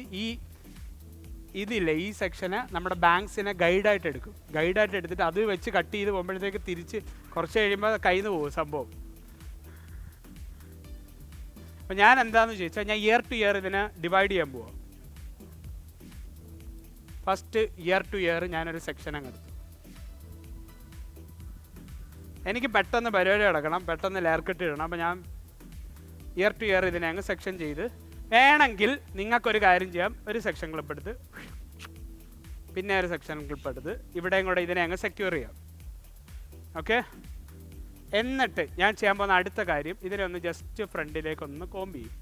ഇതില്ലേ, ഈ സെക്ഷന് നമ്മുടെ ബാങ്ക്സിനെ ഗൈഡായിട്ട് എടുക്കും. ഗൈഡായിട്ട് എടുത്തിട്ട് അത് വെച്ച് കട്ട് ചെയ്ത് പോകുമ്പോഴത്തേക്ക് തിരിച്ച് കുറച്ച് കഴിയുമ്പോൾ കയ്യിൽ നിന്ന് പോകും സംഭവം. അപ്പോൾ ഞാൻ എന്താണെന്ന് ചോദിച്ചാൽ, ഞാൻ ഇയർ ടു ഇയർ ഇതിനെ ഡിവൈഡ് ചെയ്യാൻ പോവാം. ഫസ്റ്റ് ഇയർ ടു ഇയർ ഞാനൊരു സെക്ഷൻ അങ്ങ് എടുത്തു. എനിക്ക് പെട്ടെന്ന് പരിപാടി കിടക്കണം, പെട്ടെന്ന് ലെയർ കട്ട് ഇടണം. അപ്പോൾ ഞാൻ ഇയർ ടു ഇയർ ഇതിനെ അങ്ങ് സെക്ഷൻ ചെയ്ത്, വേണമെങ്കിൽ നിങ്ങൾക്കൊരു കാര്യം ചെയ്യാം, ഒരു സെക്ഷൻ ക്ലിപ്പ് എടുത്ത് പിന്നെ ഒരു സെക്ഷൻ ക്ലിപ്പ് എടുത്ത് ഇവിടെയും കൂടെ ഇതിനെ അങ്ങ് സെക്യൂർ ചെയ്യാം. ഓക്കെ, എന്നിട്ട് ഞാൻ ചെയ്യാൻ പോകുന്ന അടുത്ത കാര്യം, ഇതിനെ ഒന്ന് ജസ്റ്റ് ഫ്രണ്ടിലേക്കൊന്ന് കോമ്പ് ചെയ്യും.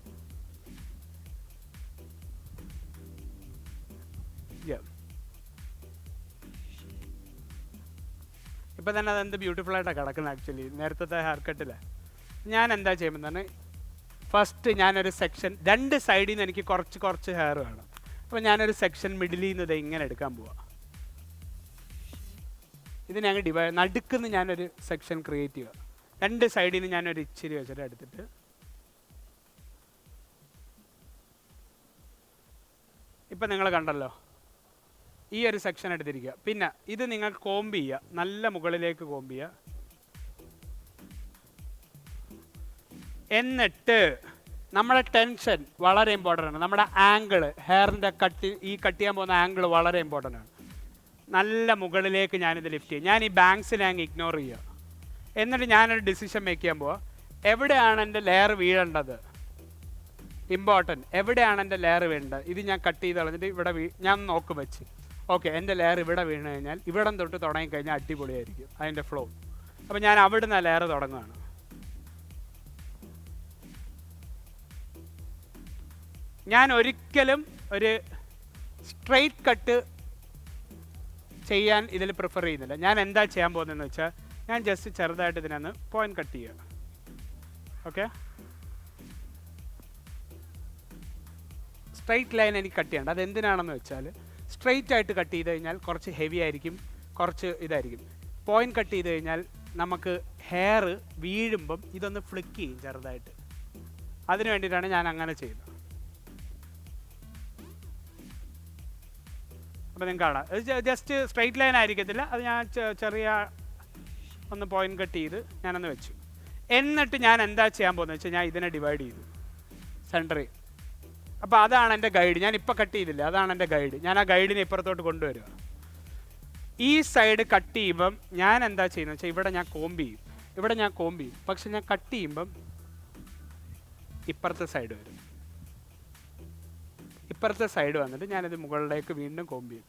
ഇപ്പം തന്നെ അതെന്ത് ബ്യൂട്ടിഫുള്ളായിട്ടാണ് കിടക്കുന്നത്. ആക്ച്വലി നേരത്തെ ഹെയർ കട്ടിൽ ഞാൻ എന്താ ചെയ്യുമ്പോൾ തന്നെ, ഫസ്റ്റ് ഞാനൊരു സെക്ഷൻ 2 സൈഡിൽ നിന്ന് എനിക്ക് കുറച്ച് ഹെയർ വേണം. അപ്പോൾ ഞാനൊരു സെക്ഷൻ മിഡിലിൽ നിന്ന് ഇങ്ങനെ എടുക്കാൻ പോവാം. ഇതിനെ അങ്ങ് ഡിവൈഡ്, നടുക്കുന്ന് ഞാനൊരു സെക്ഷൻ ക്രിയേറ്റ് ചെയ്യുക. 2 സൈഡിൽ നിന്ന് ഞാനൊരു ഇച്ചിരി വെച്ചിട്ട് എടുത്തിട്ട് ഇപ്പം നിങ്ങൾ കണ്ടല്ലോ, ഈ ഒരു സെക്ഷൻ എടുത്തിരിക്കുക. പിന്നെ ഇത് നിങ്ങൾ കോമ്പ് ചെയ്യുക, നല്ല മുകളിലേക്ക് കോമ്പ് ചെയ്യുക. എന്നിട്ട് നമ്മുടെ ടെൻഷൻ വളരെ ഇമ്പോർട്ടൻ്റ് ആണ്. നമ്മുടെ ആംഗിൾ, ഹെയറിൻ്റെ ഈ കട്ട് ചെയ്യാൻ പോകുന്ന ആംഗിൾ വളരെ ഇമ്പോർട്ടൻ്റ് ആണ്. നല്ല മുകളിലേക്ക് ഞാനിത് ലിഫ്റ്റ് ചെയ്യും. ഞാൻ ഈ ബാങ്ക്സിനെ അങ്ങ് ഇഗ്നോർ ചെയ്യുക. എന്നിട്ട് ഞാനൊരു ഡിസിഷൻ മേക്ക് ചെയ്യാൻ പോവാം. എവിടെയാണ് എൻ്റെ ലെയർ വീഴേണ്ടത്? ഇമ്പോർട്ടൻറ്റ്, എവിടെയാണ് എൻ്റെ ലെയർ വീഴേണ്ടത്? ഇത് ഞാൻ കട്ട് ചെയ്ത് കളഞ്ഞിട്ട് ഇവിടെ ഞാൻ നോക്കും വെച്ച്, ഓക്കെ എൻ്റെ ലെയർ ഇവിടെ വീണ് കഴിഞ്ഞാൽ ഇവിടം തൊട്ട് തുടങ്ങിക്കഴിഞ്ഞാൽ അടിപൊളിയായിരിക്കും അതിൻ്റെ ഫ്ലോ. അപ്പോൾ ഞാൻ അവിടുന്ന് ആ ലെയർ തുടങ്ങുകയാണ്. ഞാൻ ഒരിക്കലും ഒരു സ്ട്രെയിറ്റ് കട്ട് ചെയ്യാൻ ഇതിൽ പ്രിഫർ ചെയ്യുന്നില്ല. ഞാൻ എന്താ ചെയ്യാൻ പോകുന്നതെന്ന് വെച്ചാൽ, ഞാൻ ജസ്റ്റ് ചെറുതായിട്ട് ഇതിനൊന്ന് പോയിന്റ് കട്ട് ചെയ്യുക. ഓക്കെ, സ്ട്രെയിറ്റ് ലൈൻ എനിക്ക് കട്ട് ചെയ്യേണ്ട. അതെന്തിനാണെന്ന് വെച്ചാൽ, സ്ട്രെയിറ്റ് ആയിട്ട് കട്ട് ചെയ്ത് കഴിഞ്ഞാൽ കുറച്ച് ഹെവി ആയിരിക്കും, കുറച്ച് ഇതായിരിക്കും. പോയിന്റ് കട്ട് ചെയ്ത് കഴിഞ്ഞാൽ നമുക്ക് ഹെയർ വീഴുമ്പം ഇതൊന്ന് ഫ്ലിക്ക് ചെയ്യും ചെറുതായിട്ട്. അതിന് വേണ്ടിയിട്ടാണ് ഞാൻ അങ്ങനെ ചെയ്യുന്നത്. അപ്പോൾ നിങ്ങൾക്ക് കാണാം, ജസ്റ്റ് സ്ട്രെയിറ്റ് ലൈൻ ആയിരിക്കത്തില്ല. അത് ഞാൻ ചെറിയ ഒന്ന് പോയിന്റ് കട്ട് ചെയ്ത് ഞാനൊന്ന് വെച്ചു. എന്നിട്ട് ഞാൻ എന്താ ചെയ്യാൻ പോകുന്നത് വെച്ചാൽ, ഞാൻ ഇതിനെ ഡിവൈഡ് ചെയ്തു സെൻറ്ററിൽ. അപ്പോൾ അതാണ് എൻ്റെ ഗൈഡ്. ഞാൻ ഇപ്പോൾ കട്ട് ചെയ്തില്ല, അതാണ് എൻ്റെ ഗൈഡ്. ഞാൻ ആ ഗൈഡിനെ ഇപ്പുറത്തോട്ട് കൊണ്ടുവരിക. ഈ സൈഡ് കട്ട് ചെയ്യുമ്പം ഞാൻ എന്താ ചെയ്യുന്നത് വെച്ചാൽ, ഇവിടെ ഞാൻ കോമ്പ് ചെയ്യും. ഇവിടെ ഞാൻ കോമ്പ് ചെയ്യും, പക്ഷെ ഞാൻ കട്ട് ചെയ്യുമ്പം ഇപ്പുറത്തെ സൈഡ് വരും. ഇപ്പുറത്തെ സൈഡ് വന്നിട്ട് ഞാനിത് മുകളിലേക്ക് വീണ്ടും കോമ്പ് ചെയ്യും.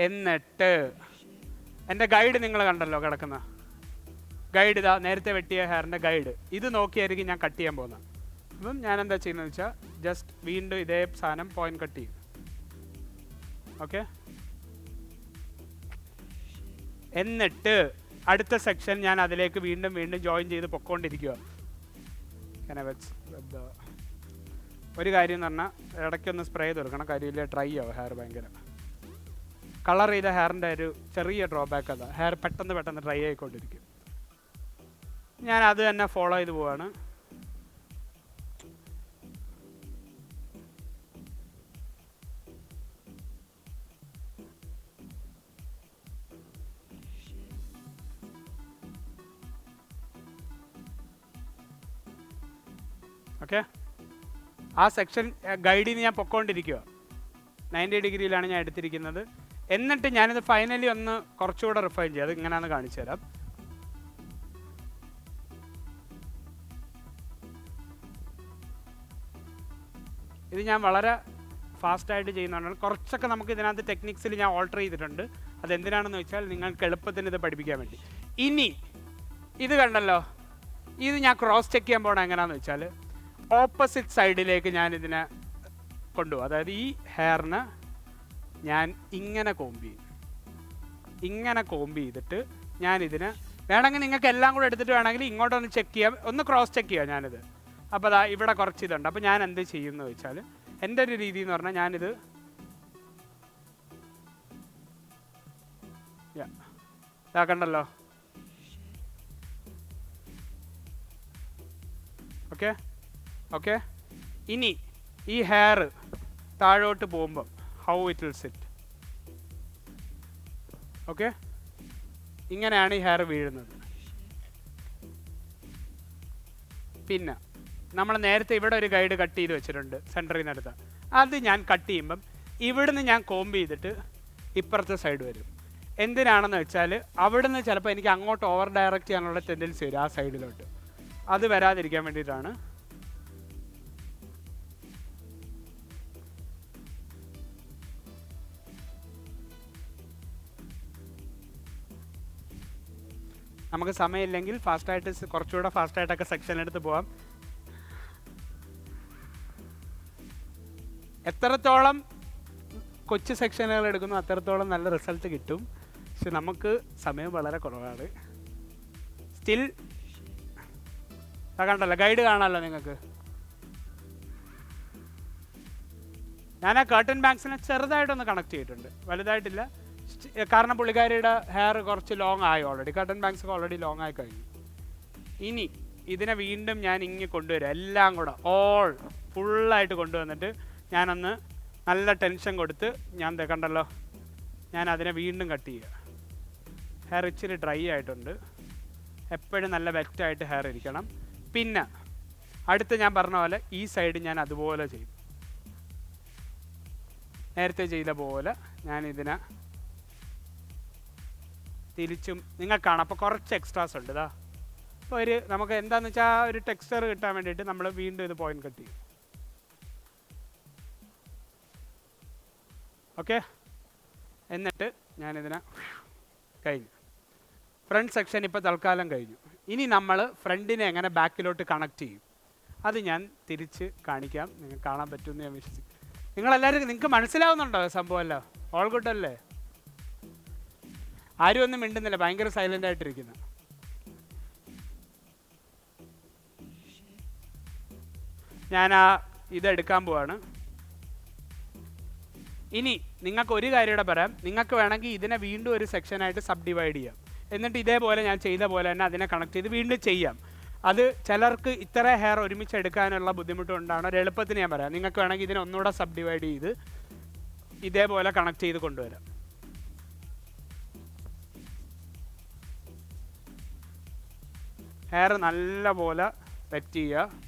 എന്നിട്ട് എൻ്റെ ഗൈഡ് നിങ്ങൾ കണ്ടല്ലോ കിടക്കുന്ന ഗൈഡ്, ഇതാ നേരത്തെ വെട്ടിയ ഹെയറിൻ്റെ ഗൈഡ്. ഇത് നോക്കിയായിരിക്കും ഞാൻ കട്ട് ചെയ്യാൻ പോകുന്നത്. അപ്പം ഞാൻ എന്താ ചെയ്യുന്നത് വെച്ചാൽ ജസ്റ്റ് വീണ്ടും ഇതേ സാധനം പോയിന്റ് കട്ട് ചെയ്യും. ഓക്കെ, എന്നിട്ട് അടുത്ത സെക്ഷൻ ഞാൻ അതിലേക്ക് വീണ്ടും വീണ്ടും ജോയിൻ ചെയ്ത് പൊക്കോണ്ടിരിക്കുക. ഒരു കാര്യം എന്ന് പറഞ്ഞാൽ ഇടയ്ക്കൊന്ന് സ്പ്രേ ചെയ്ത് കൊടുക്കണം, കാര്യമില്ല ഡ്രൈ ആവും ഹെയർ ഭയങ്കര. കളർ ചെയ്ത ഹെയറിൻ്റെ ഒരു ചെറിയ ഡ്രോബാക്ക് അതാ, ഹെയർ പെട്ടെന്ന് ഡ്രൈ ആയിക്കൊണ്ടിരിക്കും. ഞാൻ അത് തന്നെ ഫോളോ ചെയ്ത് പോവാണ്. ഓക്കെ, ആ സെക്ഷൻ ഗൈഡിൽ നിന്ന് ഞാൻ പൊക്കോണ്ടിരിക്കുക. 90 ഡിഗ്രിയിലാണ് ഞാൻ എടുത്തിരിക്കുന്നത്. എന്നിട്ട് ഞാനിത് ഫൈനലി ഒന്ന് കുറച്ചുകൂടെ റിഫൈൻ ചെയ്യാം. അത് ഇങ്ങനെയാണെന്ന് കാണിച്ചു തരാം. ഇത് ഞാൻ വളരെ ഫാസ്റ്റായിട്ട് ചെയ്യുന്നതുകൊണ്ടാണ്. കുറച്ചൊക്കെ നമുക്ക് ഇതിനകത്ത് ടെക്നിക്സിൽ ഞാൻ ഓൾട്ടർ ചെയ്തിട്ടുണ്ട്. അതെന്തിനാണെന്ന് വെച്ചാൽ നിങ്ങൾക്ക് എളുപ്പത്തിന് ഇത് പഠിപ്പിക്കാൻ വേണ്ടി. ഇനി ഇത് കണ്ടല്ലോ, ഇത് ഞാൻ ക്രോസ് ചെക്ക് ചെയ്യാൻ പോകണം. എങ്ങനെയാണെന്ന് വെച്ചാൽ ഓപ്പോസിറ്റ് സൈഡിലേക്ക് ഞാൻ ഇതിനെ കൊണ്ടുപോകും. അതായത് ഈ ഹെയറിന് ഞാൻ ഇങ്ങനെ കോമ്പ് ചെയ്യും. ഇങ്ങനെ കോമ്പ് ചെയ്തിട്ട് ഞാനിതിന് വേണമെങ്കിൽ നിങ്ങൾക്ക് എല്ലാം കൂടെ എടുത്തിട്ട് വേണമെങ്കിൽ ഇങ്ങോട്ടൊന്ന് ചെക്ക് ചെയ്യാം, ഒന്ന് ക്രോസ് ചെക്ക് ചെയ്യാം ഞാനിത്. അപ്പോൾ അതാ ഇവിടെ കുറച്ച് ഇതുണ്ട്. അപ്പോൾ ഞാൻ എന്ത് ചെയ്യുമെന്ന് വെച്ചാൽ എൻ്റെ ഒരു രീതി എന്ന് പറഞ്ഞാൽ ഞാനിത് ഇതാക്കണ്ടല്ലോ. ഓക്കെ ഓക്കെ, ഇനി ഈ ഹെയർ താഴോട്ട് പോകുമ്പം how it will sit. Okay, ഇങ്ങനെയാണ് ഈ ഹെയർ വീഴുന്നത്. പിന്നെ നമ്മൾ നേരത്തെ ഇവിടെ ഒരു ഗൈഡ് കട്ട് ചെയ്ത് വെച്ചിട്ടുണ്ട് സെൻറ്ററിൽ നിന്ന് എടുത്ത. അത് ഞാൻ കട്ട് ചെയ്യുമ്പം ഇവിടുന്ന് ഞാൻ കോമ്പ് ചെയ്തിട്ട് ഇപ്പുറത്തെ സൈഡ് വരും. എന്തിനാണെന്ന് വെച്ചാൽ അവിടുന്ന് ചിലപ്പോൾ എനിക്ക് അങ്ങോട്ട് ഓവർ ഡയറക്റ്റ് ചെയ്യാനുള്ള ടെൻഡൻസി വരും ആ സൈഡിലോട്ട്. അത് വരാതിരിക്കാൻ വേണ്ടിയിട്ടാണ്. നമുക്ക് സമയമില്ലെങ്കിൽ ഫാസ്റ്റായിട്ട് കുറച്ചുകൂടെ ഫാസ്റ്റായിട്ടൊക്കെ സെക്ഷൻ എടുത്ത് പോവാം. എത്രത്തോളം കൊച്ചു സെക്ഷനുകൾ എടുക്കുന്നു അത്രത്തോളം നല്ല റിസൾട്ട് കിട്ടും. പക്ഷെ നമുക്ക് സമയം വളരെ കുറവാണ്. സ്റ്റിൽ കണ്ടല്ലോ, ഗൈഡ് കാണാമല്ലോ നിങ്ങൾക്ക്. ഞാൻ ആ കർട്ടൻ ബാങ്ക്സിനെ ചെറുതായിട്ടൊന്ന് കണക്ട് ചെയ്തിട്ടുണ്ട്, വലുതായിട്ടില്ല. കാരണം പുള്ളിക്കാരിയുടെ ഹെയർ കുറച്ച് ലോങ് ആയി already. Curtain banks already long ആയി കഴിഞ്ഞു. ഇനി ഇതിനെ വീണ്ടും ഞാൻ ഇങ്ങനെ കൊണ്ടുവരും, എല്ലാം കൂടെ ഓൾ ഫുള്ളായിട്ട് കൊണ്ടുവന്നിട്ട് ഞാനൊന്ന് നല്ല ടെൻഷൻ കൊടുത്ത് ഞാൻ കണ്ടല്ലോ, ഞാൻ അതിനെ വീണ്ടും കട്ട് ചെയ്യുക. ഹെയർ ഇച്ചിരി ഡ്രൈ ആയിട്ടുണ്ട്. എപ്പോഴും നല്ല വെറ്റായിട്ട് ഹെയർ ഇരിക്കണം. പിന്നെ അടുത്ത് ഞാൻ പറഞ്ഞ പോലെ ഈ സൈഡ് ഞാൻ അതുപോലെ ചെയ്യും, നേരത്തെ ചെയ്ത പോലെ ഞാൻ ഇതിനെ തിരിച്ചും നിങ്ങൾക്ക് കാണാം. അപ്പോൾ കുറച്ച് എക്സ്ട്രാസ് ഉണ്ട് ഇതാ. അപ്പോൾ നമുക്ക് എന്താണെന്ന് വെച്ചാൽ ഒരു ടെക്സ്ചർ കിട്ടാൻ വേണ്ടിയിട്ട് നമ്മൾ വീണ്ടും ഇത് പോയിന്റ് കട്ട് ചെയ്യും. ഓക്കെ, എന്നിട്ട് ഞാനിതിനെ കഴിഞ്ഞു. ഫ്രണ്ട് സെക്ഷൻ ഇപ്പോൾ തൽക്കാലം കഴിഞ്ഞു. ഇനി നമ്മൾ ഫ്രണ്ടിനെ എങ്ങനെ ബാക്കിലോട്ട് കണക്ട് ചെയ്യും അത് ഞാൻ തിരിച്ച് കാണിക്കാം. നിങ്ങൾക്ക് കാണാൻ പറ്റുമെന്ന് ഞാൻ വിശ്വസിക്കും. നിങ്ങളെല്ലാവരും നിങ്ങൾക്ക് മനസ്സിലാവുന്നുണ്ടോ സംഭവമല്ലോ? ഓൾ ഗുഡ് അല്ലേ? ആരും ഒന്നും മിണ്ടുന്നില്ല, ഭയങ്കര സൈലൻ്റ് ആയിട്ടിരിക്കുന്നു. ഞാൻ ഇതെടുക്കാൻ പോവാണ്. ഇനി നിങ്ങൾക്ക് ഒരു കാര്യം കൂടെ പറയാം. നിങ്ങൾക്ക് വേണമെങ്കിൽ ഇതിനെ വീണ്ടും ഒരു സെക്ഷനായിട്ട് സബ് ഡിവൈഡ് ചെയ്യാം. എന്നിട്ട് ഇതേപോലെ ഞാൻ ചെയ്ത പോലെ തന്നെ അതിനെ കണക്ട് ചെയ്ത് വീണ്ടും ചെയ്യാം. അത് ചിലർക്ക് ഇത്ര ഹെയർ ഒരുമിച്ച് എടുക്കാനുള്ള ബുദ്ധിമുട്ടുകൊണ്ടാണ്. ഒരു എളുപ്പത്തിന് ഞാൻ പറയാം, നിങ്ങൾക്ക് വേണമെങ്കിൽ ഇതിനെ ഒന്നുകൂടെ സബ് ഡിവൈഡ് ചെയ്ത് ഇതേപോലെ കണക്ട് ചെയ്ത് കൊണ്ടുവരാം. ഹെയർ നല്ല പോലെ വെറ്റ് ചെയ്യുക.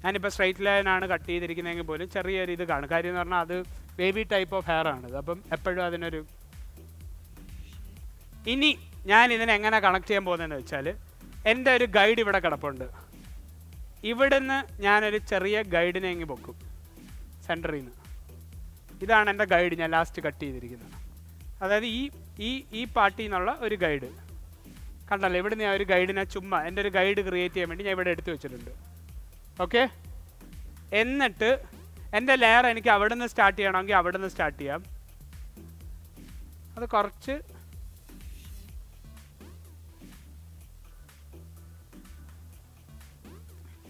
ഞാനിപ്പോൾ സ്ട്രൈറ്റ് ലൈനാണ് കട്ട് ചെയ്തിരിക്കുന്നതെങ്കിൽ പോലും ചെറിയൊരു ഇത് കാണും. കാര്യം എന്ന് പറഞ്ഞാൽ അത് വേവി ടൈപ്പ് ഓഫ് ഹെയർ ആണിത്. അപ്പം എപ്പോഴും അതിനൊരു ഇനി ഞാൻ ഇതിനെ എങ്ങനെ കണക്ട് ചെയ്യാൻ പോകുന്നതെന്ന് വെച്ചാൽ എൻ്റെ ഒരു ഗൈഡ് ഇവിടെ കിടപ്പുണ്ട്. ഇവിടുന്ന് ഞാനൊരു ചെറിയ ഗൈഡിനെ എങ്കിൽ പൊക്കും സെൻറ്ററിൽ നിന്ന്. ഇതാണ് എൻ്റെ ഗൈഡ് ഞാൻ ലാസ്റ്റ് കട്ട് ചെയ്തിരിക്കുന്നത്. അതായത് ഈ പാർട്ടിൽ നിന്നുള്ള ഒരു ഗൈഡ് കണ്ടല്ലോ. ഇവിടുന്ന് ഞാൻ ഒരു ഗൈഡിനെ ചുമ്മാ എൻ്റെ ഒരു ഗൈഡ് ക്രിയേറ്റ് ചെയ്യാൻ വേണ്ടി ഞാൻ ഇവിടെ എടുത്തു വെച്ചിട്ടുണ്ട്. ഓക്കെ, എന്നിട്ട് എൻ്റെ ലെയർ എനിക്ക് അവിടെ നിന്ന് സ്റ്റാർട്ട് ചെയ്യണമെങ്കിൽ അവിടെ നിന്ന് സ്റ്റാർട്ട് ചെയ്യാം. അത് കുറച്ച്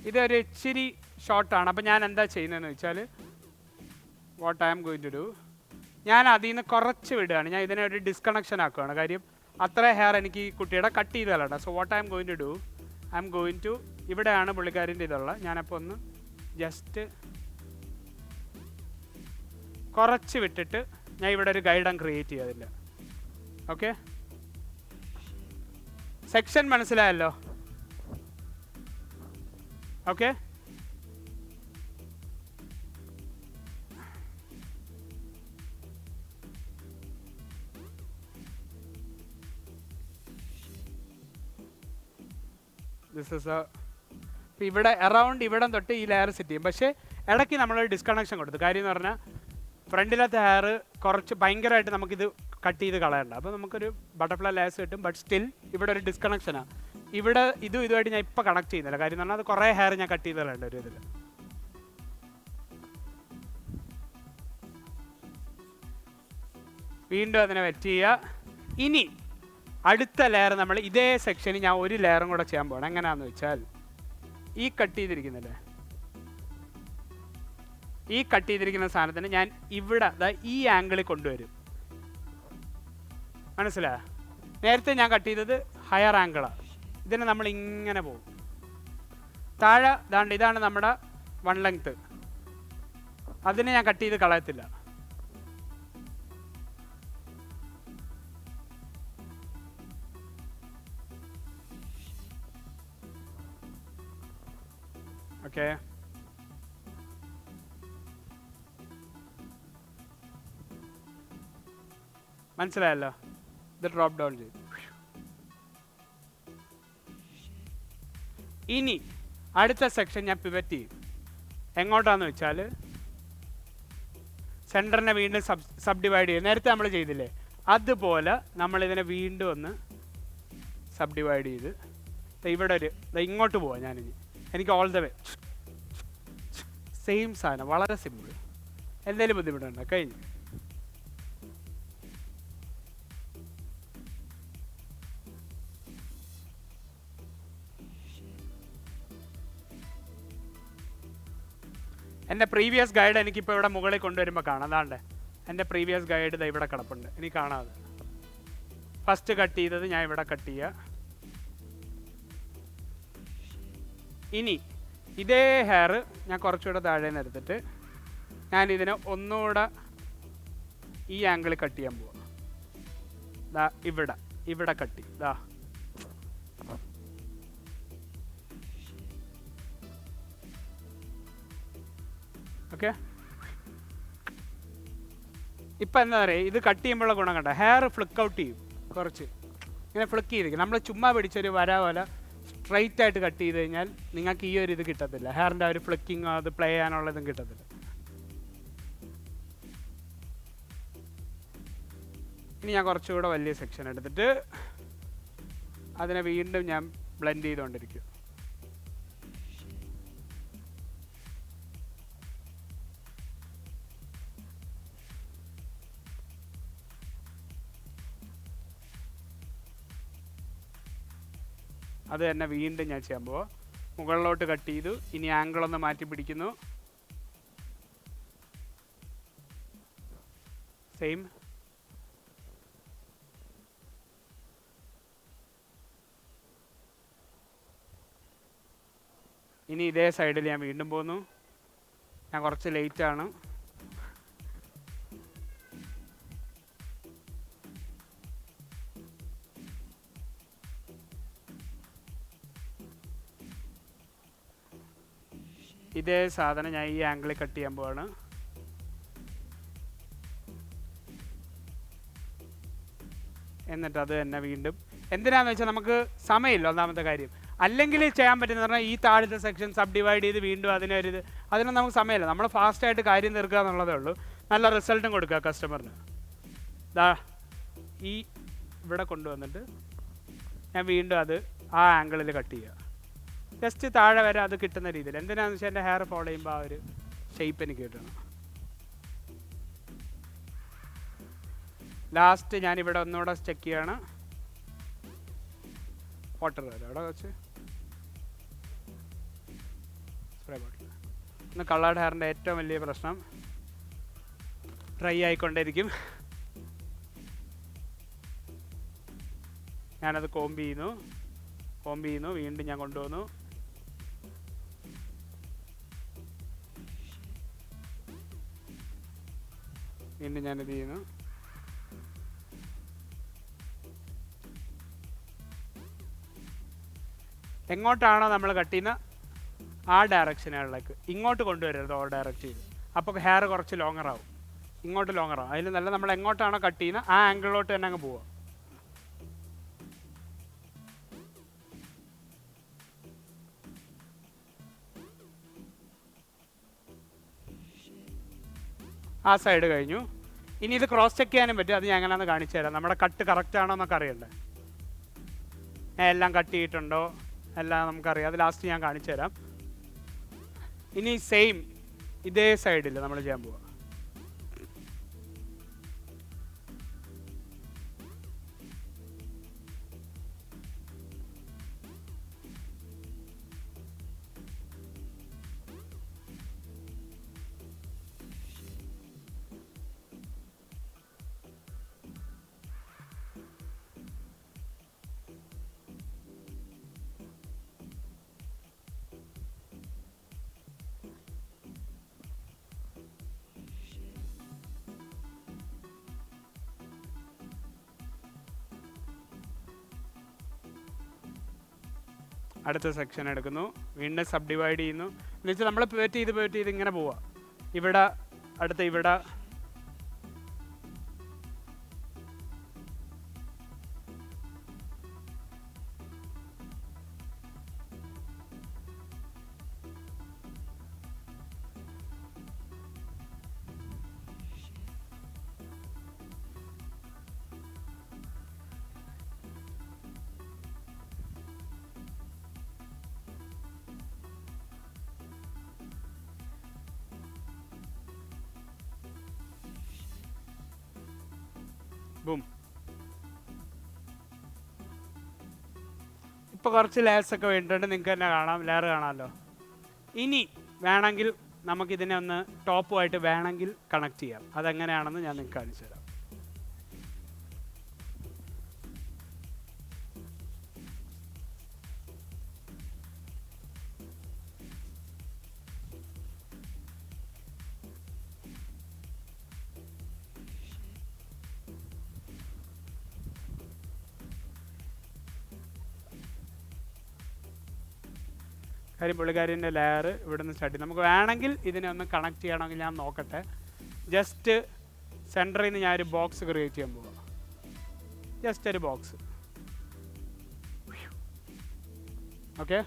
ഇതൊരു ഇച്ചിരി ഷോർട്ടാണ്. അപ്പോൾ ഞാൻ എന്താ ചെയ്യുന്നതെന്ന് വെച്ചാൽ what I am going to do, ഞാൻ അതിൽ നിന്ന് കുറച്ച് വിടുകയാണ്. ഞാൻ ഇതിനെ ഒരു ഡിസ്കണക്ഷൻ ആക്കുകയാണ്. കാര്യം അത്ര ഹെയർ എനിക്ക് ഈ കുട്ടിയുടെ കട്ട് ചെയ്താലാണ്. So what I am going to do, I am going to, ഇവിടെയാണ് പുള്ളിക്കാരിൻ്റെ ഇതുള്ള, ഞാനപ്പോൾ ഒന്ന് ജസ്റ്റ് കുറച്ച് വിട്ടിട്ട് ഞാൻ ഇവിടെ ഒരു ഗൈഡൻ ക്രിയേറ്റ് ചെയ്യാതില്ല. ഓക്കെ, സെക്ഷൻ മനസ്സിലായല്ലോ? ഓക്കെ, ദിസ് ഇസ് ഇപ്പോൾ ഇവിടെ അറൗണ്ട് ഇവിടം തൊട്ട് ഈ ലെയർ സെറ്റ് ചെയ്യും. പക്ഷേ ഇടയ്ക്ക് നമ്മൾ ഡിസ്കണക്ഷൻ കൊടുത്തു. കാര്യം എന്ന് പറഞ്ഞാൽ ഫ്രണ്ടിലത്തെ ഹെയർ കുറച്ച് ഭയങ്കരമായിട്ട് നമുക്കിത് കട്ട് ചെയ്ത് കളയണ്ട. അപ്പോൾ നമുക്കൊരു ബട്ടർഫ്ലൈ ലെയേഴ്സ് കിട്ടും. ബട്ട് സ്റ്റിൽ ഇവിടെ ഒരു ഡിസ്കണക്ഷനാണ്. ഇവിടെ ഇതുമായിട്ട് ഞാൻ ഇപ്പോൾ കണക്ട് ചെയ്യുന്നില്ല. കാര്യം എന്ന് പറഞ്ഞാൽ അത് കുറേ ഹെയർ ഞാൻ കട്ട് ചെയ്ത് കളയേണ്ട ഒരു ഇതിൽ. വീണ്ടും അതിനെ വെറ്റ് ചെയ്യുക. ഇനി അടുത്ത ലെയർ നമ്മൾ ഇതേ സെക്ഷനിൽ ഞാൻ ഒരു ലെയറും കൂടെ ചെയ്യാൻ പോകണം. എങ്ങനെയാണെന്ന് വെച്ചാൽ ഈ കട്ട് ചെയ്തിരിക്കുന്നില്ലേ, ഈ കട്ട് ചെയ്തിരിക്കുന്ന സാധനത്തിന് ഞാൻ ഇവിടെ ഈ ആംഗിളിൽ കൊണ്ടുവരും. മനസ്സിലായോ? നേരത്തെ ഞാൻ കട്ട് ചെയ്തത് ഹയർ ആംഗിളാണ്. ഇതിനെ നമ്മൾ ഇങ്ങനെ പോകും. താഴെ ഇതാണ് നമ്മുടെ വൺ ലെങ്ത്. അതിനെ ഞാൻ കട്ട് ചെയ്ത് കളയത്തില്ല. ഓക്കെ, മനസ്സിലായല്ലോ? ഇത് ഡ്രോപ്പ് ഡൗൺ ചെയ്തു. ഇനി അടുത്ത സെക്ഷൻ ഞാൻ പിവറ്റ് ചെയ്യും. എങ്ങോട്ടാന്ന് വെച്ചാൽ സെൻറ്ററിനെ വീണ്ടും സബ് ഡിവൈഡ് ചെയ്യും. നേരത്തെ നമ്മൾ ചെയ്തില്ലേ, അതുപോലെ നമ്മളിതിനെ വീണ്ടും ഒന്ന് സബ് ഡിവൈഡ് ചെയ്ത് ഇവിടെ ഒരു ഇങ്ങോട്ട് പോവാം. ഞാനിനി എനിക്ക് ഓൾ ദ വേ സെയിം സാധനം, വളരെ സിമ്പിൾ. എന്തെങ്കിലും ബുദ്ധിമുട്ടുണ്ടോ? കഴിഞ്ഞു. എൻ്റെ പ്രീവിയസ് ഗൈഡ് എനിക്കിപ്പോൾ ഇവിടെ മുകളിൽ കൊണ്ടുവരുമ്പോൾ കാണാം. അതാണ്ട് എൻ്റെ പ്രീവിയസ് ഗൈഡ് ഇതാ ഇവിടെ കിടപ്പുണ്ട്. ഇനി കാണാതെ ഫസ്റ്റ് കട്ട് ചെയ്തത് ഞാൻ ഇവിടെ കട്ട് ചെയ്യുക. ഇനി ഇതേ ഹെയർ ഞാൻ കുറച്ചുകൂടെ താഴെ നിന്ന് എടുത്തിട്ട് ഞാനിതിനെ ഒന്നുകൂടെ ഈ ആംഗിളിൽ കട്ട് ചെയ്യാൻ പോവാം. ദാ ഇവിടെ കട്ട് ചെയ്യും. ദാ ഓക്കെ. ഇപ്പം എന്താ പറയുക, ഇത് കട്ട് ചെയ്യുമ്പോഴുള്ള ഗുണം കണ്ട, ഹെയർ ഫ്ലിക്ക് ഔട്ട് ചെയ്യും. കുറച്ച് ഇങ്ങനെ ഫ്ലിക്ക് ചെയ്തിരിക്കും. നമ്മൾ ചുമ്മാ പിടിച്ചൊരു വര പോലെ സ്ട്രൈറ്റ് ആയിട്ട് കട്ട് ചെയ്ത് കഴിഞ്ഞാൽ നിങ്ങൾക്ക് ഈ ഒരു ഇത് കിട്ടത്തില്ല. ഹെയറിൻ്റെ ആ ഒരു ഫ്ലിക്കിങ്ങോ അത് പ്ലേ ചെയ്യാനുള്ളതും കിട്ടത്തില്ല. ഇനി ഞാൻ കുറച്ചുകൂടെ വലിയ സെക്ഷൻ എടുത്തിട്ട് അതിനെ വീണ്ടും ഞാൻ ബ്ലെൻഡ് ചെയ്തുകൊണ്ടിരിക്കും. അത് തന്നെ വീണ്ടും ഞാൻ ചെയ്യാൻ പോവാം. മുകളിലോട്ട് കട്ട് ചെയ്തു. ഇനി ആംഗിളൊന്ന് മാറ്റി പിടിക്കുന്നു. സെയിം. ഇനി ഇതേ സൈഡിൽ ഞാൻ വീണ്ടും പോന്നു. ഞാൻ കുറച്ച് ലേറ്റാണ്. ഇതേ സാധനം ഞാൻ ഈ ആംഗിളിൽ കട്ട് ചെയ്യാൻ പോവാണ്. എന്നിട്ട് അത് തന്നെ വീണ്ടും എന്തിനാന്ന് വെച്ചാൽ നമുക്ക് സമയമില്ല ഒന്നാമത്തെ കാര്യം. അല്ലെങ്കിൽ ചെയ്യാൻ പറ്റുന്ന പറഞ്ഞാൽ ഈ താഴത്തെ സെക്ഷൻ സബ് ഡിവൈഡ് ചെയ്ത് വീണ്ടും അതിനൊന്നും നമുക്ക് സമയമില്ല. നമ്മൾ ഫാസ്റ്റായിട്ട് കാര്യം തീർക്കുക എന്നുള്ളതേ ഉള്ളൂ. നല്ല റിസൾട്ടും കൊടുക്കുക കസ്റ്റമറിന്. ദാ ഈ ഇവിടെ കൊണ്ടുവന്നിട്ട് ഞാൻ വീണ്ടും അത് ആ ആംഗിളിൽ കട്ട് ചെയ്യുക. ജസ്റ്റ് താഴെ വരെ അത് കിട്ടുന്ന രീതിയിൽ. എന്തിനാണെന്ന് വെച്ചാൽ എൻ്റെ ഹെയർ ഫോളോ ചെയ്യുമ്പോൾ ആ ഒരു ഷേപ്പ് എനിക്ക് കിട്ടണം. ലാസ്റ്റ് ഞാനിവിടെ ഒന്നുകൂടെ ചെക്ക് ചെയ്യാണ്. വാട്ടർ വരാം അവിടെ വെച്ച് സ്പ്രേ ബോട്ടിൽ. ഇന്ന് കളേർഡ് ഹെയറിൻ്റെ ഏറ്റവും വലിയ പ്രശ്നം ഡ്രൈ ആയിക്കൊണ്ടിരിക്കും. ഞാനത് കോംബ് ചെയ്യുന്നു, വീണ്ടും ഞാൻ കൊണ്ടുവന്നു. വീണ്ടും ഞാനിത് ചെയ്യുന്നു. എങ്ങോട്ടാണോ നമ്മൾ കട്ട് ചെയ്യുന്ന ആ ഡയറക്ഷനുകളിലേക്ക് ഇങ്ങോട്ട് കൊണ്ടുവരരുത്. ഓവർ ഡയറക്റ്റ് ചെയ്ത് അപ്പോൾ ഹെയർ കുറച്ച് ലോങ്ങർ ആവും. ഇങ്ങോട്ട് ലോങ്ങർ ആവും. അതിൽ നല്ല നമ്മൾ എങ്ങോട്ടാണോ കട്ട് ചെയ്യുന്നത് ആ ആംഗിളിലോട്ട് തന്നെ അങ്ങ് പോവാം. ആ സൈഡ് കഴിഞ്ഞു. ഇനി ഇത് ക്രോസ് ചെക്ക് ചെയ്യാനും പറ്റും. അത് ഞാൻ എങ്ങനെയാണെന്ന് കാണിച്ചു തരാം. നമ്മുടെ കട്ട് കറക്റ്റ് ആണോ എന്നൊക്കെ അറിയണ്ടേ. എല്ലാം കട്ട് ചെയ്തിട്ടുണ്ടോ എല്ലാം നമുക്കറിയാം. അത് ലാസ്റ്റ് ഞാൻ കാണിച്ചു തരാം. ഇനി സെയിം ഇതേ സൈഡിൽ നമ്മൾ ചെയ്യാൻ പോവാം. അടുത്ത സെക്ഷൻ എടുക്കുന്നു, വീണ്ടും സബ് ഡിവൈഡ് ചെയ്യുന്നു. എന്ന് വെച്ചാൽ നമ്മൾ പേറ്റ് ചെയ്ത് ഇങ്ങനെ പോവാം. ഇവിടെ അടുത്ത ഇവിടെ ബൂം. ഇപ്പോൾ കുറച്ച് ലെയർസൊക്കെ വേണ്ടിയിട്ട് നിങ്ങൾക്ക് തന്നെ കാണാം, ലെയർ കാണാമല്ലോ. ഇനി വേണമെങ്കിൽ നമുക്കിതിനെ ഒന്ന് ടോപ്പുമായിട്ട് വേണമെങ്കിൽ കണക്ട് ചെയ്യാം. അതെങ്ങനെയാണെന്ന് ഞാൻ നിങ്ങൾക്ക് കാണിച്ചു തരാം. കാര്യം പുള്ളിക്കാരിൻ്റെ ലെയർ ഇവിടെ നിന്ന് സ്റ്റാർട്ട് ചെയ്യും. നമുക്ക് വേണമെങ്കിൽ ഇതിനെ ഒന്ന് കണക്ട് ചെയ്യണമെങ്കിൽ ഞാൻ നോക്കട്ടെ. ജസ്റ്റ് സെൻറ്ററിൽ നിന്ന് ഞാനൊരു ബോക്സ് ക്രിയേറ്റ് ചെയ്യാൻ പോവാം. ജസ്റ്റ് ഒരു ബോക്സ്. ഓക്കെ,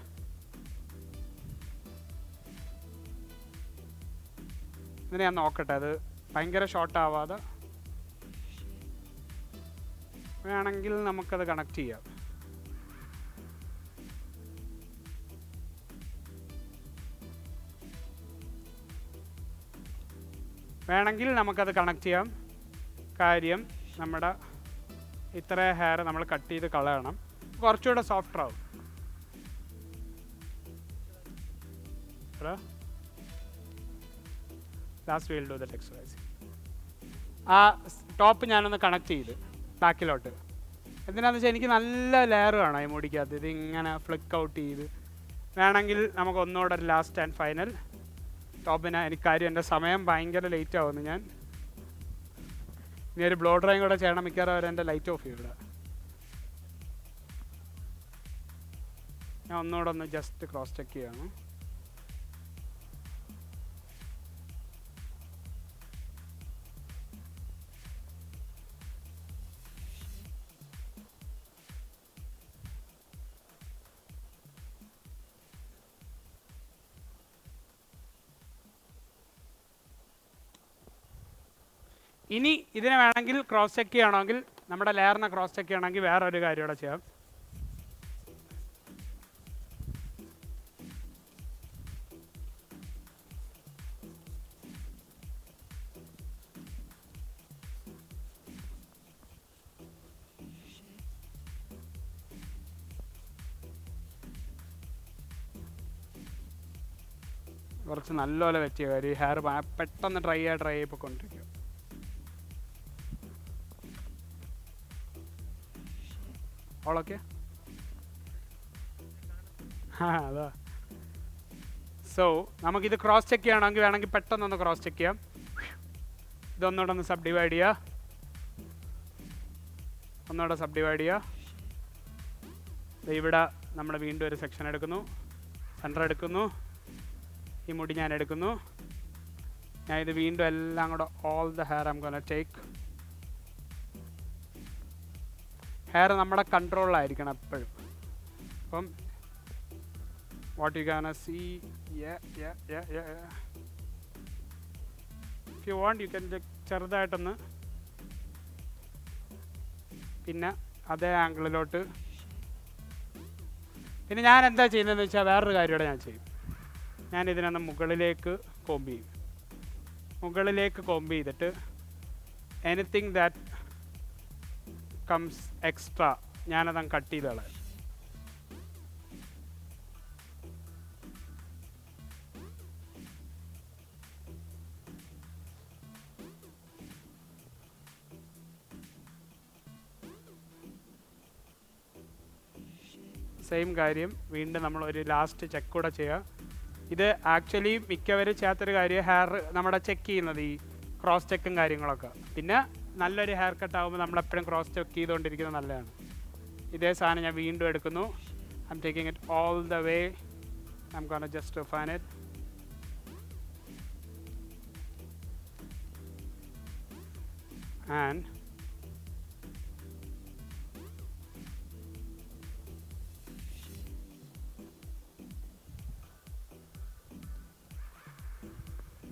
ഇതിനെ ഞാൻ നോക്കട്ടെ. അത് ഭയങ്കര ഷോർട്ട് ആവാതെ വേണമെങ്കിൽ നമുക്കത് കണക്ട് ചെയ്യാം. വേണമെങ്കിൽ നമുക്കത് കണക്ട് ചെയ്യാം. കാര്യം നമ്മുടെ ഇത്ര ഹെയർ നമ്മൾ കട്ട് ചെയ്ത് കളയണം. കുറച്ചുകൂടെ സോഫ്റ്റ് ആവും. Last wheel do the exercise. ആ ടോപ്പ് ഞാനൊന്ന് കണക്ട് ചെയ്ത് ബാക്കിലോട്ട്. എന്തിനാന്ന് വെച്ചാൽ എനിക്ക് നല്ല ലെയർ വേണം ഈ മുടിക്കകത്ത്. ഇതിങ്ങനെ ഫ്ലിക്ക് ഔട്ട് ചെയ്ത് വേണമെങ്കിൽ നമുക്ക് ഒന്നുകൂടെ ലാസ്റ്റ് ആൻഡ് ഫൈനൽ ടോപ്പിന്. എനിക്ക് കാര്യം എൻ്റെ സമയം ഭയങ്കര ലേറ്റ് ആവുന്നു. ഞാൻ ഇനി ഒരു ബ്ലോ ഡ്രൈയും കൂടെ ചെയ്യണം. മിക്കവാറും അവർ എൻ്റെ ലൈറ്റ് ഓഫ് ചെയ്യും ഇവിടെ. ഞാൻ ഒന്നുകൂടെ ഒന്ന് ജസ്റ്റ് ക്രോസ് ചെക്ക് ചെയ്യണം. ഇനി ഇതിനെ വേണമെങ്കിൽ ക്രോസ് ചെക്ക് ചെയ്യണമെങ്കിൽ, നമ്മുടെ ലെയറിനെ ക്രോസ് ചെക്ക് ചെയ്യണമെങ്കിൽ വേറൊരു കാര്യം കൂടെ ചെയ്യാം. കുറച്ച് നല്ലപോലെ പറ്റിയ കാര്യം, ഹെയർ പെട്ടെന്ന് ഡ്രൈ ആയി പോയിക്കൊണ്ടിരിക്കുക. ഓളൊക്കെ അതാ. സോ നമുക്കിത് ക്രോസ് ചെക്ക് ചെയ്യണമെങ്കിൽ വേണമെങ്കിൽ പെട്ടെന്നൊന്ന് ക്രോസ് ചെക്ക് ചെയ്യാം. ഇതൊന്നുകൂടെ ഒന്ന് സബ് ഡിവൈഡ് ചെയ്യുക, ഒന്നുകൂടെ സബ് ഡിവൈഡ് ചെയ്യുക. ഇവിടെ നമ്മൾ വീണ്ടും ഒരു സെക്ഷൻ എടുക്കുന്നു, സെൻറ്റർ എടുക്കുന്നു, ഈ മുടി ഞാൻ എടുക്കുന്നു. ഞാൻ ഇത് വീണ്ടും എല്ലാം കൂടെ all the hair I am gonna take. Hair നമ്മുടെ കൺട്രോളിലായിരിക്കണം എപ്പോഴും. അപ്പം what you can see, if you want you can ചെറുതായിട്ടൊന്ന്, പിന്നെ അതേ ആംഗിളിലോട്ട്. പിന്നെ ഞാൻ എന്താ ചെയ്യുന്നതെന്ന് വെച്ചാൽ വേറൊരു കാര്യം കൂടെ ഞാൻ ചെയ്യും. ഞാൻ ഇതിനൊന്ന് മുകളിലേക്ക് കോമ്പ് ചെയ്യും. മുകളിലേക്ക് കോമ്പ് ചെയ്തിട്ട് എനിത്തിങ് ദാറ്റ് കംസ് എക്സ്ട്രാ ഞാനതങ്ങ് കട്ട് ചെയ്ത് കളയാം. സെയിം കാര്യം വീണ്ടും നമ്മൾ ഒരു ലാസ്റ്റ് ചെക്ക് കൂടെ ചെയ്യുക. ഇത് ആക്ച്വലി മിക്കവരും ചെയ്യാത്തൊരു കാര്യം, ഹെയർ നമ്മുടെ ചെക്ക് ചെയ്യുന്നത് ഈ ക്രോസ് ചെക്കും കാര്യങ്ങളൊക്കെ. പിന്നെ നല്ലൊരു ഹെയർ കട്ട് ആകുമ്പോൾ നമ്മളെപ്പോഴും ക്രോസ് ചെക്ക് ചെയ്തുകൊണ്ടിരിക്കുന്നത് നല്ലതാണ്. ഇതേ സാധനം ഞാൻ വീണ്ടും എടുക്കുന്നു. I am taking it all the way. I M gonna just refine it. And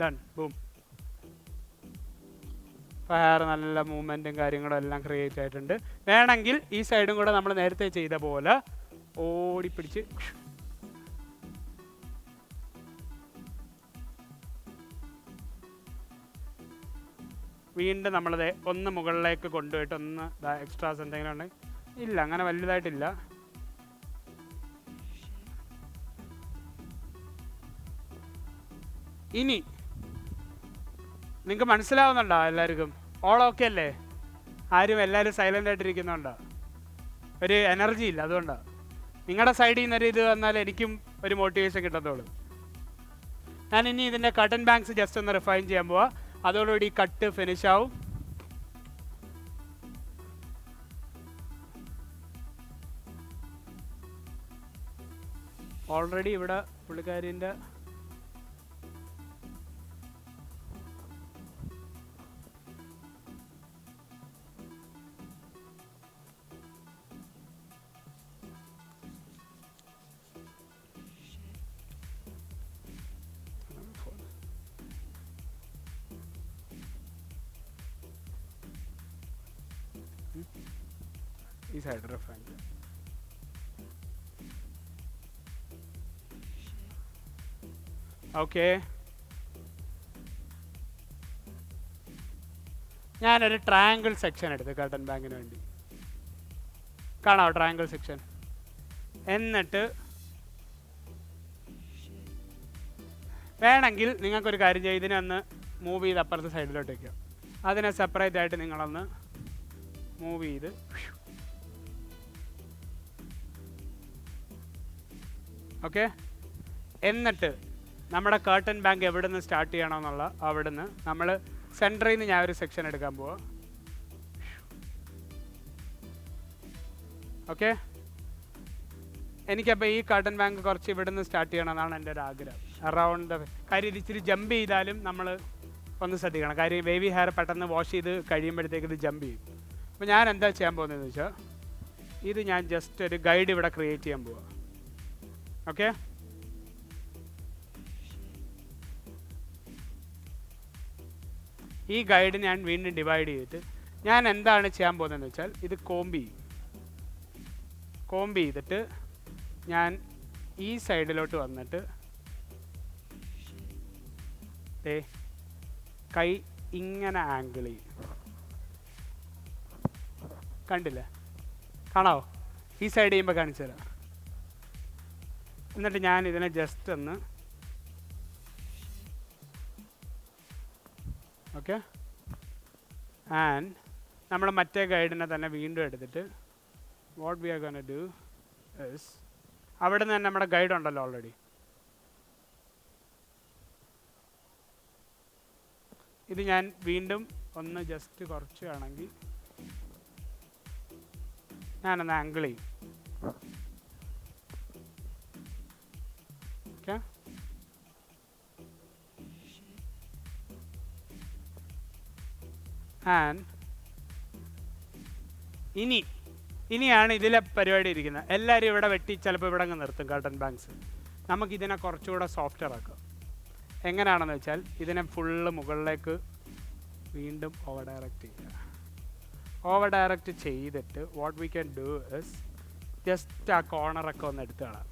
done, boom. Hair നല്ല മൂവ്മെൻറ്റും കാര്യങ്ങളും എല്ലാം ക്രിയേറ്റ് ആയിട്ടുണ്ട്. വേണമെങ്കിൽ ഈ സൈഡും കൂടെ നമ്മൾ നേരത്തെ ചെയ്ത പോലെ ഓടിപ്പിടിച്ച് വീണ്ടും നമ്മളത് ഒന്ന് മുകളിലേക്ക് കൊണ്ടുപോയിട്ട് ഒന്ന് എക്സ്ട്രാസ് എന്തെങ്കിലും ഉണ്ടെങ്കിൽ, ഇല്ല അങ്ങനെ വലുതായിട്ടില്ല. ഇനി നിങ്ങൾക്ക് മനസ്സിലാവുന്നുണ്ടോ എല്ലാവർക്കും? ഓൾ ഓക്കെ അല്ലേ? ആരും എല്ലാവരും സൈലൻ്റ് ആയിട്ടിരിക്കുന്നുണ്ടോ? ഒരു എനർജി ഇല്ല, അതുകൊണ്ടാണ്. നിങ്ങളുടെ സൈഡിൽ നിന്നൊരു ഇത് വന്നാൽ എനിക്കും ഒരു മോട്ടിവേഷൻ കിട്ടത്തുള്ളൂ. ഞാൻ ഇനി ഇതിൻ്റെ കട്ടൻ ബാങ്ക്സ് ജസ്റ്റ് ഒന്ന് റിഫൈൻ ചെയ്യാൻ പോവാം. അതോടുകൂടി കട്ട് ഫിനിഷ് ആവും. ഓൾറെഡി ഇവിടെ പുള്ളിക്കാരിൻ്റെ ഈ സൈഡ് റിഫൈൻ ചെയ്യാം. ഓക്കെ, ഞാനൊരു ട്രയാങ്കിൾ സെക്ഷൻ എടുത്ത് കട്ടൻ ബാങ്കിന് വേണ്ടി. കാണാമോ ട്രയാങ്കിൾ സെക്ഷൻ? എന്നിട്ട് വേണമെങ്കിൽ നിങ്ങൾക്കൊരു കാര്യം ചെയ്യും, ഇതിനെ ഒന്ന് മൂവ് ചെയ്ത് അപ്പുറത്തെ സൈഡിലോട്ട് വയ്ക്കുക. അതിനെ സെപ്പറേറ്റ് ആയിട്ട് നിങ്ങളൊന്ന് മൂവ് ചെയ്ത് ഓക്കെ. എന്നിട്ട് നമ്മുടെ കർട്ടൻ ബാങ്ക് എവിടെ നിന്ന് സ്റ്റാർട്ട് ചെയ്യണമെന്നുള്ള അവിടെ നിന്ന് നമ്മൾ സെൻറ്ററിൽ നിന്ന് ഞാൻ ഒരു സെക്ഷൻ എടുക്കാൻ പോവാം. ഓക്കെ, എനിക്കപ്പോൾ ഈ കർട്ടൻ ബാങ്ക് കുറച്ച് ഇവിടെ നിന്ന് സ്റ്റാർട്ട് ചെയ്യണമെന്നാണ് എൻ്റെ ഒരു ആഗ്രഹം. അറൗണ്ട് ദ കാര്യം ഇത് ഇച്ചിരി ജമ്പ് ചെയ്താലും നമ്മൾ ഒന്ന് ശ്രദ്ധിക്കണം. കാര്യം ബേബി ഹെയർ പെട്ടെന്ന് വാഷ് ചെയ്ത് കഴിയുമ്പോഴത്തേക്ക് ഇത് ജമ്പ് ചെയ്യും. അപ്പോൾ ഞാൻ എന്താ ചെയ്യാൻ പോകുന്നതെന്ന് വെച്ചാൽ, ഇത് ഞാൻ ജസ്റ്റ് ഒരു ഗൈഡ് ഇവിടെ ക്രിയേറ്റ് ചെയ്യാൻ പോവാം. ഓക്കെ, ഈ ഗൈഡ് ഞാൻ വീണ്ടും ഡിവൈഡ് ചെയ്തിട്ട് ഞാൻ എന്താണ് ചെയ്യാൻ പോകുന്നതെന്ന് വെച്ചാൽ ഇത് കോംബ് ചെയ്തിട്ട് ഞാൻ ഈ സൈഡിലോട്ട് വന്നിട്ട് കൈ ഇങ്ങനെ ആംഗിൾ ചെയ്യും. കണ്ടില്ലേ? കാണാവോ? ഈ സൈഡ് ചെയ്യുമ്പോൾ കാണിച്ചു തരാം. എന്നിട്ട് ഞാൻ ഇതിനെ ജസ്റ്റ് ഒന്ന് ഓക്കെ, ആൻഡ് നമ്മൾ മറ്റേ ഗൈഡിനെ തന്നെ വീണ്ടും എടുത്തിട്ട് what we are gonna do is, അവിടെ നിന്ന് തന്നെ നമ്മുടെ ഗൈഡ് ഉണ്ടല്ലോ ഓൾറെഡി, ഇത് ഞാൻ വീണ്ടും ഒന്ന് ജസ്റ്റ് കുറച്ച് വേണമെങ്കിൽ ഞാനൊന്ന് ആംഗിൾ ചെയ്യും. ഓക്കെ, ആൻഡ് ഇനിയാണ് ഇതിലെ പരിപാടി ഇരിക്കുന്നത്. എല്ലാവരും ഇവിടെ വെട്ടി ചിലപ്പോൾ ഇവിടെ അങ്ങ് നിർത്തും കർട്ടൻ ബാങ്ക്സ്. നമുക്കിതിനെ കുറച്ചുകൂടെ സോഫ്റ്റ്വെയർ ആക്കാം. എങ്ങനെയാണെന്ന് വെച്ചാൽ ഇതിനെ ഫുള്ള് മുകളിലേക്ക് വീണ്ടും ഓവർ ഡയറക്റ്റ് ചെയ്തിട്ട് what we can do is just ആ കോർണറൊക്കെ ഒന്ന് എടുത്ത് കളാം.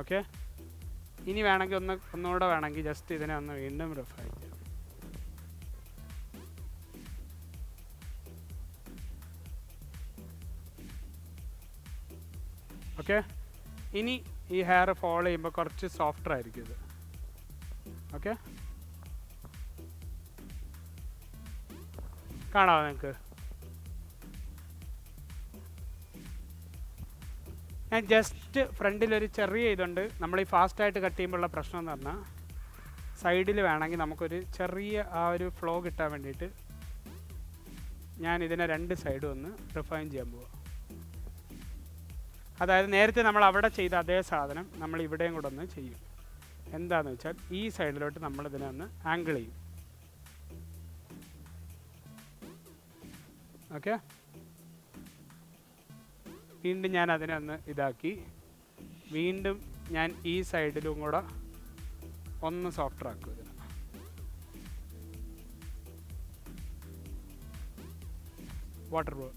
ഓക്കെ, ഇനി വേണമെങ്കിൽ ഒന്നുകൂടെ വേണമെങ്കിൽ ജസ്റ്റ് ഇതിനെ ഒന്ന് വീണ്ടും റിഫൈൻ ചെയ്യാം. ഓക്കെ, ഇനി ഈ ഹെയർ ഫോളോ ചെയ്യുമ്പോൾ കുറച്ച് സോഫ്റ്റർ ആയിരിക്കും ഇത്. ഓക്കെ, കാണാമോ നിങ്ങൾക്ക്? ഞാൻ ജസ്റ്റ് ഫ്രണ്ടിലൊരു ചെറിയ ഇതുണ്ട്. നമ്മൾ ഈ ഫാസ്റ്റായിട്ട് കട്ട് ചെയ്യുമ്പോഴുള്ള പ്രശ്നം എന്ന് പറഞ്ഞാൽ സൈഡിൽ വേണമെങ്കിൽ നമുക്കൊരു ചെറിയ ആ ഒരു ഫ്ലോ കിട്ടാൻ വേണ്ടിയിട്ട് ഞാൻ ഇതിനെ രണ്ട് സൈഡും ഒന്ന് റിഫൈൻ ചെയ്യാൻ പോവാം. അതായത് നേരത്തെ നമ്മൾ അവിടെ ചെയ്ത അതേ സാധനം നമ്മൾ ഇവിടെയും കൂടെ ഒന്ന് ചെയ്യും. എന്താണെന്ന് വെച്ചാൽ ഈ സൈഡിലോട്ട് നമ്മളിതിനെ ഒന്ന് ആംഗിൾ ചെയ്യും. ഓക്കെ, വീണ്ടും ഞാൻ അതിനെ ഒന്ന് ഇതാക്കി വീണ്ടും ഞാൻ ഈ സൈഡിലും കൂടെ ഒന്ന് സോഫ്റ്റ് ആക്കും ഇതിന്. വാട്ടർ ബോൾ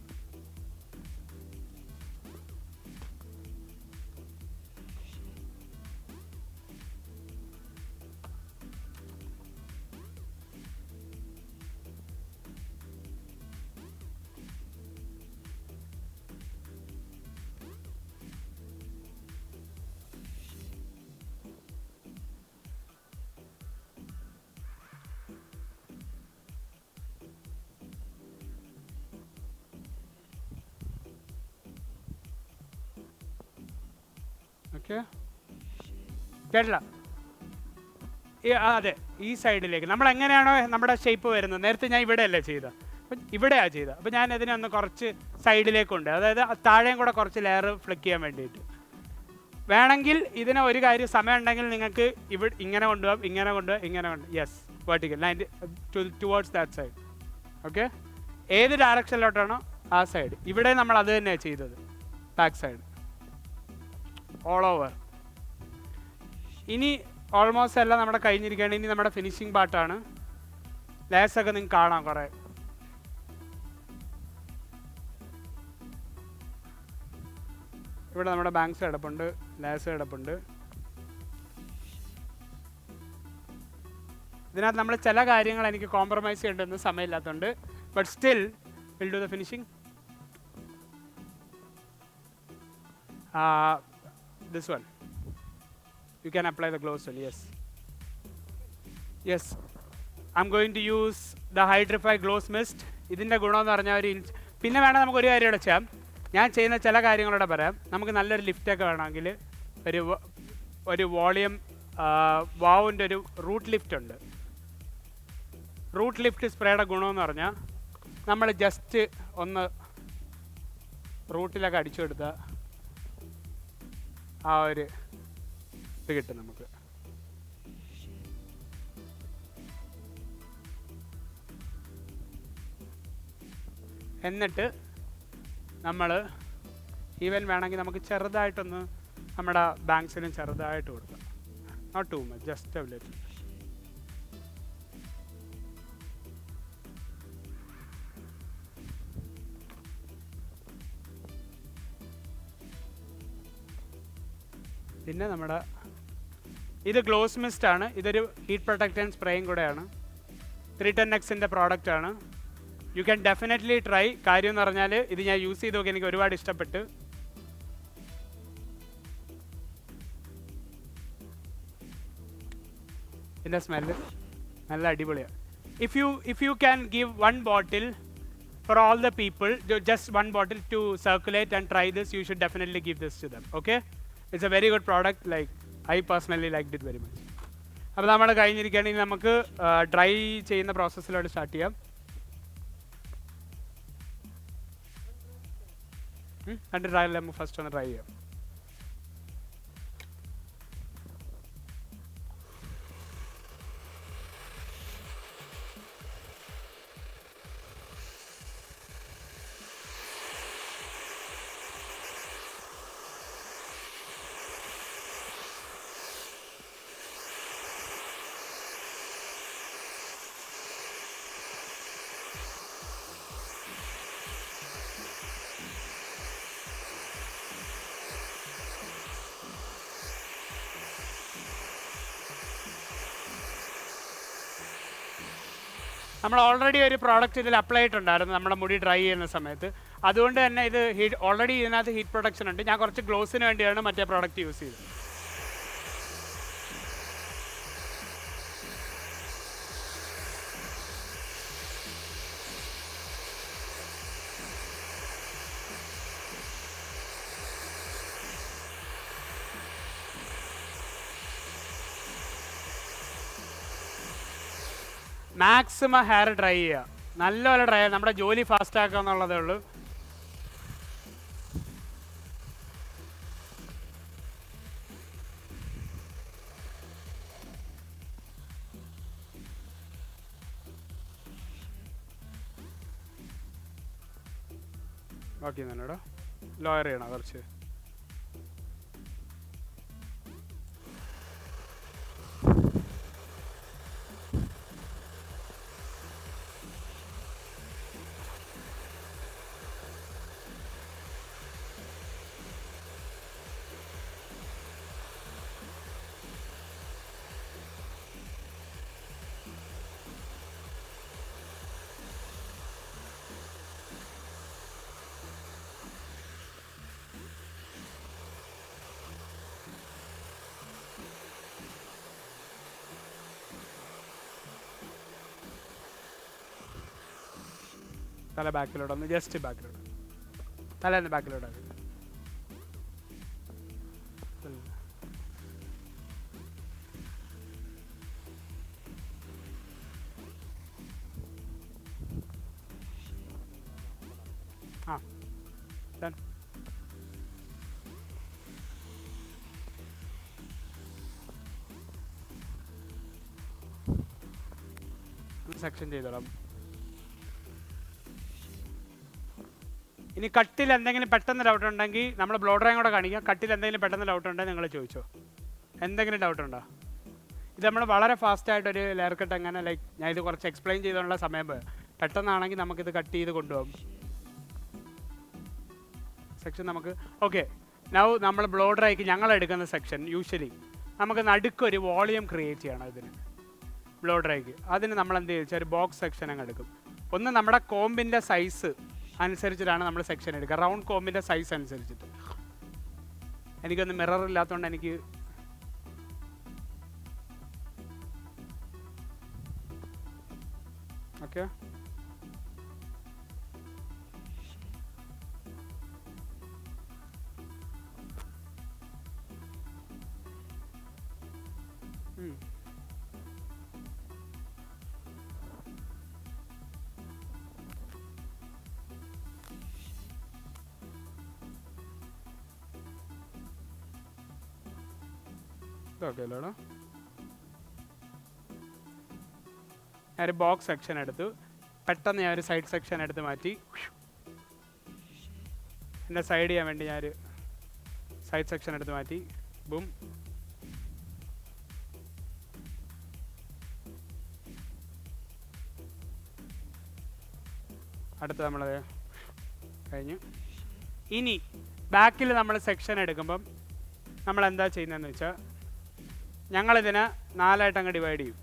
ഓക്കെ, കേട്ടില്ല? അതെ, ഈ സൈഡിലേക്ക് നമ്മൾ എങ്ങനെയാണോ നമ്മുടെ ഷേപ്പ് വരുന്നത്, നേരത്തെ ഞാൻ ഇവിടെയല്ലേ ചെയ്തത്, അപ്പം ഇവിടെയാണ് ചെയ്തത്. അപ്പം ഞാൻ ഇതിനെ ഒന്ന് കുറച്ച് സൈഡിലേക്കുണ്ട്, അതായത് താഴെയും കൂടെ കുറച്ച് ലെയർ ഫ്ലിക്ക് ചെയ്യാൻ വേണ്ടിയിട്ട്. വേണമെങ്കിൽ ഇതിന് ഒരു കാര്യം സമയം ഉണ്ടെങ്കിൽ നിങ്ങൾക്ക് ഇങ്ങനെ കൊണ്ടുപോകാം, ഇങ്ങനെ കൊണ്ടുപോകാം. Yes, vertical 90 towards that side. Okay, ഏത് ഡയറക്ഷനിലോട്ടാണോ ആ സൈഡ്. ഇവിടെ നമ്മൾ അത് തന്നെയാണ് ചെയ്തത്, ബാക്ക് സൈഡ് ഓൾ ഓവർ. ഇനി ഓൾമോസ്റ്റ് എല്ലാം നമ്മുടെ കഴിഞ്ഞിരിക്കുകയാണ്. ഇനി നമ്മുടെ ഫിനിഷിംഗ് പാർട്ടാണ്. ലേസൊക്കെ നിങ്ങൾക്ക് കാണാം കുറേ. ഇവിടെ നമ്മുടെ ബാങ്ക്സ് കിടപ്പുണ്ട്, ലേസ് കിടപ്പുണ്ട്. ഇതിനകത്ത് നമ്മൾ ചില കാര്യങ്ങൾ എനിക്ക് കോംപ്രമൈസ് ചെയ്യേണ്ടൊന്നും സമയമില്ലാത്തതുകൊണ്ട്, but still will do the finishing. This one you can apply the glow one. Yes, I'm going to use the Hydrify Glow Mist. ഇതിൻ്റെ ഗുണമെന്ന് പറഞ്ഞാൽ ഒരു പിന്നെ വേണം നമുക്ക് ഒരു കാര്യം ഇവിടെ ചെയ്യാം. ഞാൻ ചെയ്യുന്ന ചില കാര്യങ്ങളോടെ പറയാം. നമുക്ക് നല്ലൊരു ലിഫ്റ്റൊക്കെ വേണമെങ്കിൽ ഒരു വോളിയം വാവിൻ്റെ ഒരു റൂട്ട് ലിഫ്റ്റ് ഉണ്ട്. റൂട്ട് ലിഫ്റ്റ് സ്പ്രേയുടെ ഗുണമെന്ന് പറഞ്ഞാൽ നമ്മൾ ജസ്റ്റ് ഒന്ന് റൂട്ടിലൊക്കെ അടിച്ചു കൊടുത്താൽ ആ ഒരു ഇത് കിട്ടും നമുക്ക്. എന്നിട്ട് നമ്മൾ ഈവൻ വേണമെങ്കിൽ നമുക്ക് ചെറുതായിട്ടൊന്ന് നമ്മുടെ ബാങ്ക്സിനും ചെറുതായിട്ട് കൊടുക്കാം. Not too much, just a little. പിന്നെ നമ്മുടെ ഇത് ഗ്ലോസ് മിസ്റ്റ് ആണ്. ഇതൊരു ഹീറ്റ് പ്രൊട്ടക്റ്റൻ സ്പ്രേയും കൂടെയാണ്. 310Xൻ്റെ പ്രോഡക്റ്റ് ആണ്. You can definitely try. കാര്യം എന്ന് പറഞ്ഞാൽ ഇത് ഞാൻ യൂസ് ചെയ്ത് നോക്കി, എനിക്ക് ഒരുപാട് ഇഷ്ടപ്പെട്ട്. ഇതിൻ്റെ സ്മെല്ല് നല്ല അടിപൊളിയാണ്. If you can give 1 bottle for all the people, just 1 bottle to circulate and try this, you should definitely give this to them. Okay, it's a very good product. Like I personally liked it very much. അപ്പോൾ നമ്മൾ കഴിഞ്ഞിരിക്കുകയാണെങ്കിൽ നമുക്ക് dry ചെയ്യുന്ന പ്രോസസ്സിലോട്ട് start ചെയ്യാം. രണ്ട് trial നമുക്ക് first ഒന്ന് try ചെയ്യാം. നമ്മൾ ഓൾറെഡി ഒരു പ്രോഡക്റ്റ് ഇതിൽ അപ്ലൈ ചെയ്തിട്ടുണ്ടായിരുന്നു നമ്മുടെ മുടി ഡ്രൈ ചെയ്യുന്ന സമയത്ത്. അതുകൊണ്ട് തന്നെ ഇത് ഓൾറെഡി ഇതിനകത്ത് ഹീറ്റ് പ്രൊട്ടക്ഷൻ ഉണ്ട്. ഞാൻ കുറച്ച് ഗ്ലോസിന് വേണ്ടിയാണ് മറ്റേ പ്രോഡക്റ്റ് യൂസ് ചെയ്തത്. മാക്സിമം ഹെയർ ഡ്രൈ ചെയ്യുക, നല്ലപോലെ ഡ്രൈ ചെയ്യുക. നമ്മുടെ ജോലി ഫാസ്റ്റ് ആക്കുക എന്നുള്ളതേ ഉള്ളൂ. ഓക്കെ തന്നെടാ, ലോയർ ചെയ്യണം കുറച്ച്. തല ബാക്കിലോട്ടൊന്ന് ജസ്റ്റ് ബാക്കിലോട്ട്, തലേന്ന് ബാക്കിലോട്ട്. ആ സെക്ഷൻ ചെയ്തോളാം. ഇനി കട്ടിൽ എന്തെങ്കിലും പെട്ടെന്ന് ഡൗട്ട് ഉണ്ടെങ്കിൽ നമ്മൾ ബ്ലോ ഡ്രൈയും കൂടെ കാണിക്കാം. കട്ടിൽ എന്തെങ്കിലും പെട്ടെന്ന് ഡൗട്ട് ഉണ്ടെങ്കിൽ നിങ്ങൾ ചോദിച്ചോ. എന്തെങ്കിലും ഡൗട്ട് ഉണ്ടോ? ഇത് നമ്മൾ വളരെ ഫാസ്റ്റായിട്ടൊരു ലെയർ കട്ട് അങ്ങനെ ലൈക്ക് ഞാൻ ഇത് കുറച്ച് എക്സ്പ്ലെയിൻ ചെയ്തുള്ള സമയം പെട്ടെന്നാണെങ്കിൽ നമുക്കിത് കട്ട് ചെയ്ത് കൊണ്ടുപോകും. സെക്ഷൻ നമുക്ക് ഓക്കെ. നൗ നമ്മൾ ബ്ലോ ഡ്രൈക്ക് ഞങ്ങൾ എടുക്കുന്ന സെക്ഷൻ യൂഷ്വലി നമുക്ക് നടുക്കൊരു വോളിയം ക്രിയേറ്റ് ചെയ്യണം ഇതിന് ബ്ലോ ഡ്രൈക്ക്. അതിന് നമ്മൾ എന്ത് ചോദിച്ചാൽ ഒരു ബോക്സ് സെക്ഷൻ അങ്ങ് എടുക്കും. ഒന്ന് നമ്മുടെ കോമ്പിൻ്റെ സൈസ് അനുസരിച്ചിട്ടാണ് നമ്മൾ സെക്ഷൻ എടുക്കുക, റൗണ്ട് കോമ്പിൻ്റെ സൈസ് അനുസരിച്ചിട്ട്. എനിക്കൊന്ന് മിറർ ഇല്ലാത്തതുകൊണ്ട് എനിക്ക് ഓക്കെ. ഓക്കെ അല്ലോടാ. ഞാനൊരു ബോക്സ് സെക്ഷൻ എടുത്തു, പെട്ടെന്ന് ഞാനൊരു സൈഡ് സെക്ഷൻ എടുത്ത് മാറ്റി. എൻ്റെ സൈഡ് ചെയ്യാൻ വേണ്ടി ഞാനൊരു സൈഡ് സെക്ഷൻ എടുത്ത് മാറ്റി. ബും. അടുത്ത് നമ്മൾ കഴിഞ്ഞു. ഇനി ബാക്കിൽ നമ്മൾ സെക്ഷൻ എടുക്കുമ്പം നമ്മൾ എന്താ ചെയ്യുന്നതെന്ന് വെച്ചാൽ ഞങ്ങളിതിനെ 4 അങ്ങ് ഡിവൈഡ് ചെയ്യും.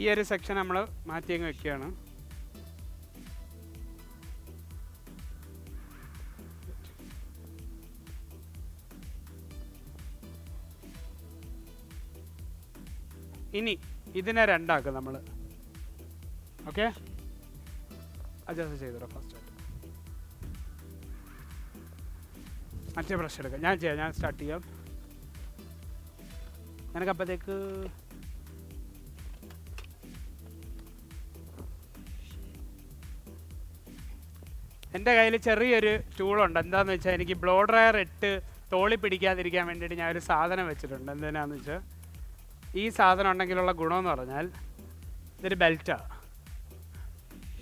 ഈ ഒരു സെക്ഷൻ നമ്മൾ മാറ്റിയങ്ങ് വെക്കുകയാണ്. ഇനി ഇതിനെ 2 ആക്കും നമ്മൾ. ഓക്കെ, അഡ്ജസ്റ്റ് ചെയ്തോ ഫസ്റ്റ് ആയിട്ട്. മറ്റേ ബ്രഷ് എടുക്കാം. ഞാൻ സ്റ്റാർട്ട് ചെയ്യാം. നിനക്കപ്പോഴത്തേക്ക് എൻ്റെ കയ്യിൽ ചെറിയൊരു ടൂളുണ്ട്. എന്താണെന്ന് വെച്ചാൽ എനിക്ക് ബ്ലോ ഡ്രയർ ഇട്ട് തോളി പിടിക്കാതിരിക്കാൻ വേണ്ടിയിട്ട് ഞാനൊരു സാധനം വെച്ചിട്ടുണ്ട്. എന്തിനാന്ന് വെച്ചാൽ ഈ സാധനം ഉണ്ടെങ്കിലുള്ള ഗുണമെന്ന് പറഞ്ഞാൽ ഇതൊരു ബെൽറ്റാണ്.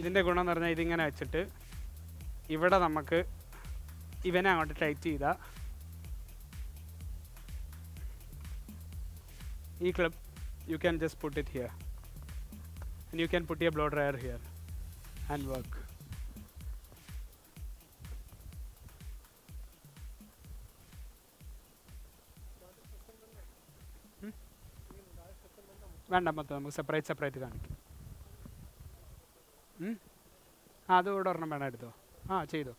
ഇതിൻ്റെ ഗുണം എന്ന് പറഞ്ഞാൽ ഇതിങ്ങനെ വെച്ചിട്ട് ഇവിടെ നമുക്ക് ഇവനെ അങ്ങോട്ട് ടൈറ്റ് ചെയ്താൽ ഈ clip you can just put it here and you can put your blow dryer here and work. വേണ്ട, മൊത്തം നമുക്ക് സെപ്പറേറ്റ് കാണിക്കും. അതുകൂടെ ഒരെണ്ണം വേണം, എടുത്തോ. ചെയ്തോ.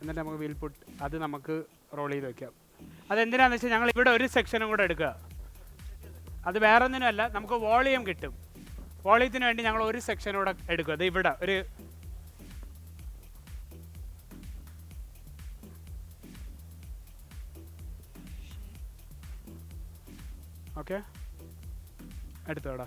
എന്നിട്ട് നമുക്ക് വീൽ പുട്ട് അത് നമുക്ക് റോൾ ചെയ്ത് വയ്ക്കാം. അതെന്തിനാണെന്ന് വെച്ചാൽ ഞങ്ങൾ ഇവിടെ ഒരു സെക്ഷനും കൂടെ എടുക്കുക. അത് വേറെ ഒന്നിനുമല്ല, നമുക്ക് വോളിയം കിട്ടും. വോളിയത്തിന് വേണ്ടി ഞങ്ങൾ ഒരു സെക്ഷനും കൂടെ എടുക്കും. അത് ഇവിടെ ഒരു ഓക്കെ എടുത്തോടാ.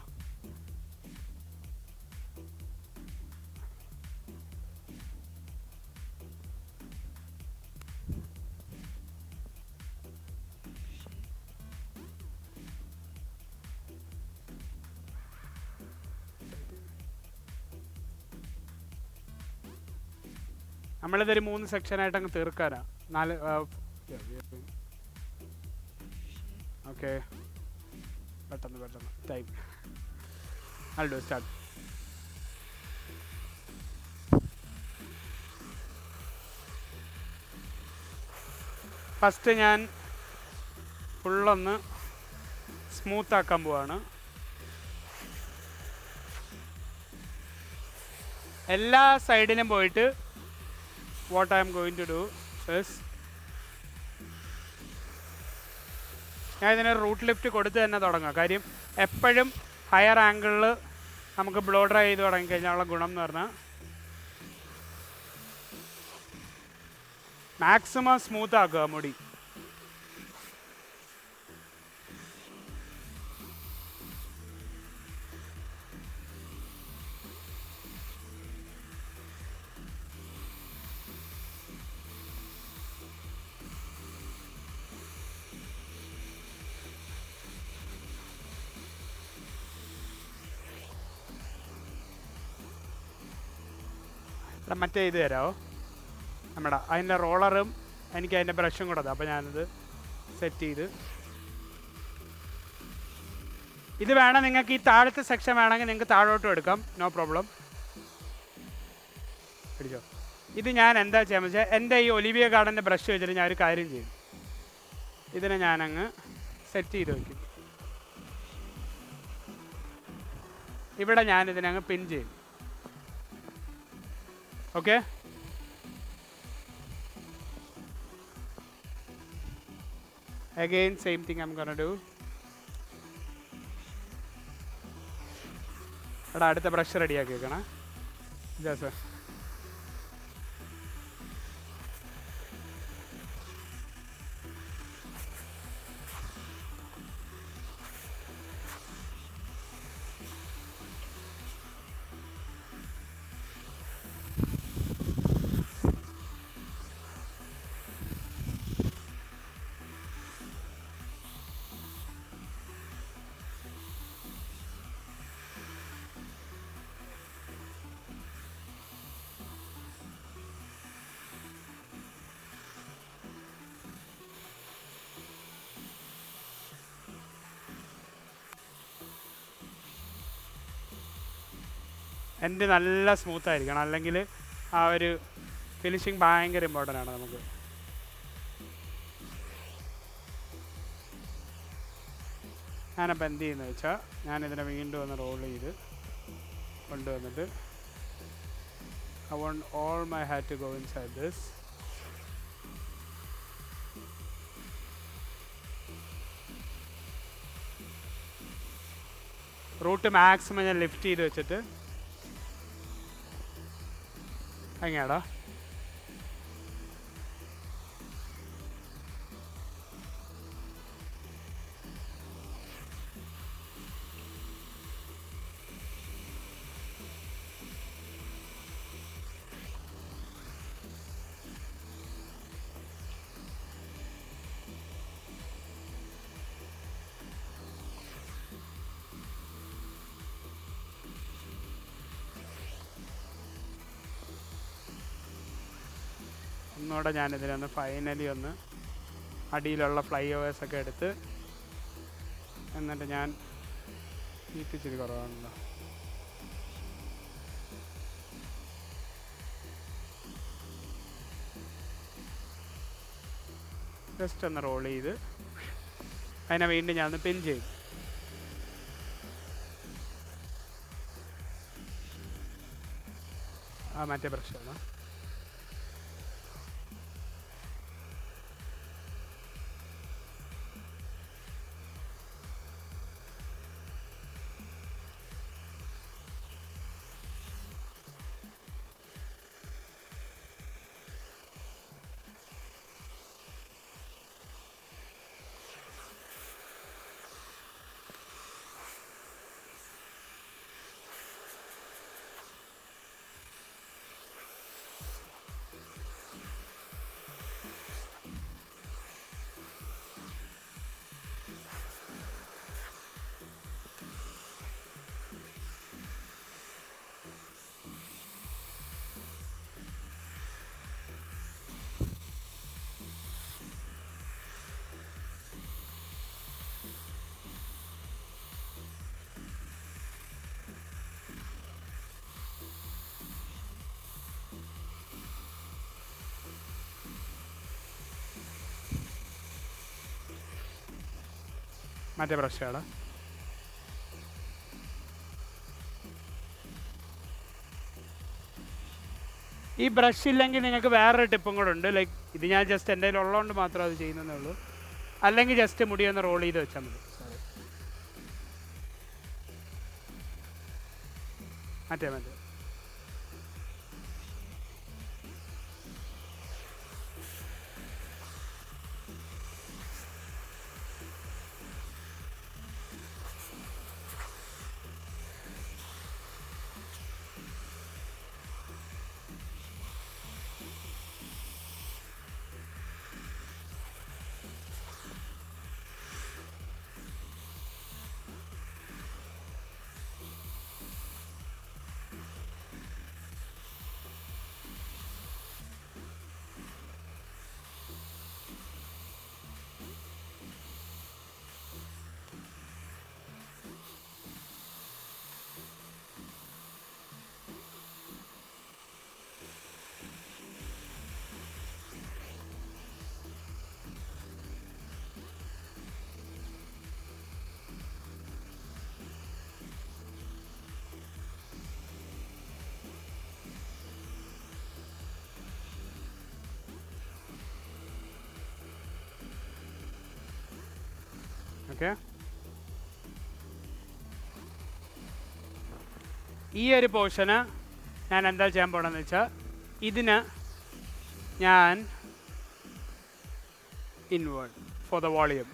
നമ്മളിതൊരു 3 സെക്ഷനായിട്ട് അങ്ങ് തീർക്കാനാ. 4 ഓക്കെ. പെട്ടെന്ന് time. I'll do start. First ഞാൻ ഫുള്ളൊന്ന് സ്മൂത്ത് ആക്കാൻ പോവാണ്. എല്ലാ സൈഡിലും പോയിട്ട് what I am going to do is ഞാൻ ഇതിന് റൂട്ട് ലിഫ്റ്റ് കൊടുത്ത് തന്നെ തുടങ്ങാം. കാര്യം എപ്പോഴും ഹയർ ആംഗിളിൽ നമുക്ക് ബ്ലോ ഡ്രൈ ചെയ്ത് തുടങ്ങിക്കഴിഞ്ഞാലുള്ള ഗുണം എന്ന് പറഞ്ഞാൽ മാക്സിമം സ്മൂത്ത് ആക്കുക മുടി. മറ്റേ ഇത് തരാമോ? നമ്മുടെ അതിൻ്റെ റോളറും എനിക്ക് അതിൻ്റെ ബ്രഷും കൂടെ അപ്പോൾ ഞാനത് സെറ്റ് ചെയ്ത് ഇത് വേണം. നിങ്ങൾക്ക് ഈ താഴത്തെ സെക്ഷൻ വേണമെങ്കിൽ നിങ്ങൾക്ക് താഴോട്ടും എടുക്കാം, നോ പ്രോബ്ലം. പിടിച്ചോ. ഇത് ഞാൻ എന്താ ചെയ്യാമെന്ന് വെച്ചാൽ എൻ്റെ ഈ ഒലിവിയ ഗാർഡൻ്റെ ബ്രഷ് വെച്ചിട്ട് ഞാൻ ഒരു കാര്യം ചെയ്യും. ഇതിനെ ഞാനങ്ങ് സെറ്റ് ചെയ്ത് വയ്ക്കും. ഇവിടെ ഞാനിതിനങ്ങ് പിൻ ചെയ്യും. Okay, again same thing I'm gonna do. അടുത്ത ബ്രഷ് റെഡിയാക്കി വെക്കണം. ജാസ് എൻ്റെ നല്ല സ്മൂത്തായിരിക്കണം, അല്ലെങ്കിൽ ആ ഒരു ഫിനിഷിങ് ഭയങ്കര ഇമ്പോർട്ടൻ്റ് ആണ് നമുക്ക്. ഞാനപ്പോൾ എന്ത് ചെയ്യുന്നത് വെച്ചാൽ ഞാനിതിനെ വീണ്ടും ഒന്ന് റോൾ ചെയ്ത് കൊണ്ടുവന്നിട്ട് I want all my hat to go inside this. Root maximum ഞാൻ ലിഫ്റ്റ് ചെയ്ത് വെച്ചിട്ട് എങ്ങനെയാടാ ഒന്നുകൂടെ ഞാനിതിനൊന്ന് ഫൈനലി ഒന്ന് അടിയിലുള്ള ഫ്ലൈ ഓവേഴ്സൊക്കെ എടുത്ത്, എന്നിട്ട് ഞാൻ ഇച്ചിരി കുറവാണല്ലോ, ജസ്റ്റ് ഒന്ന് റോൾ ചെയ്ത് അതിനെ വീണ്ടും ഞാൻ ഒന്ന് പിൻ ചെയ്തു. ആ മറ്റേ പ്രശ്നമാണ്. മറ്റേ ബ്രഷാണ്. ഈ ബ്രഷ് ഇല്ലെങ്കിൽ നിങ്ങൾക്ക് വേറൊരു ടിപ്പും കൂടെ ഉണ്ട്. ലൈക്ക് ഇത് ഞാൻ ജസ്റ്റ് എൻ്റെ കയ്യിൽ ഉള്ളതുകൊണ്ട് മാത്രം അത് ചെയ്യുന്നതേ ഉള്ളൂ. അല്ലെങ്കിൽ ജസ്റ്റ് മുടി ഒന്ന് റോൾ ചെയ്ത് വെച്ചാൽ മതി. മറ്റേ മറ്റേ ഓക്കെ. ഈ ഒരു പോർഷന് ഞാൻ എന്താ ചെയ്യാൻ പോകണമെന്ന് വെച്ചാൽ ഇതിന് ഞാൻ ഇൻവേർട്ട് ഫോർ ദ വോളിയം.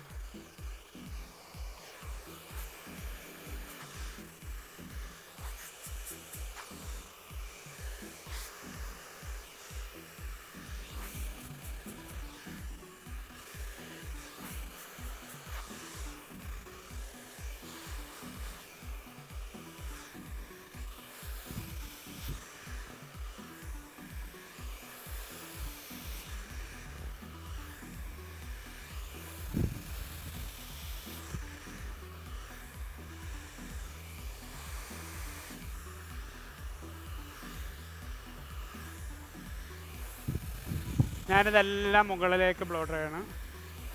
ഞാനിതെല്ലാം മുകളിലേക്ക് ബ്ലോഡർ ചെയ്യണം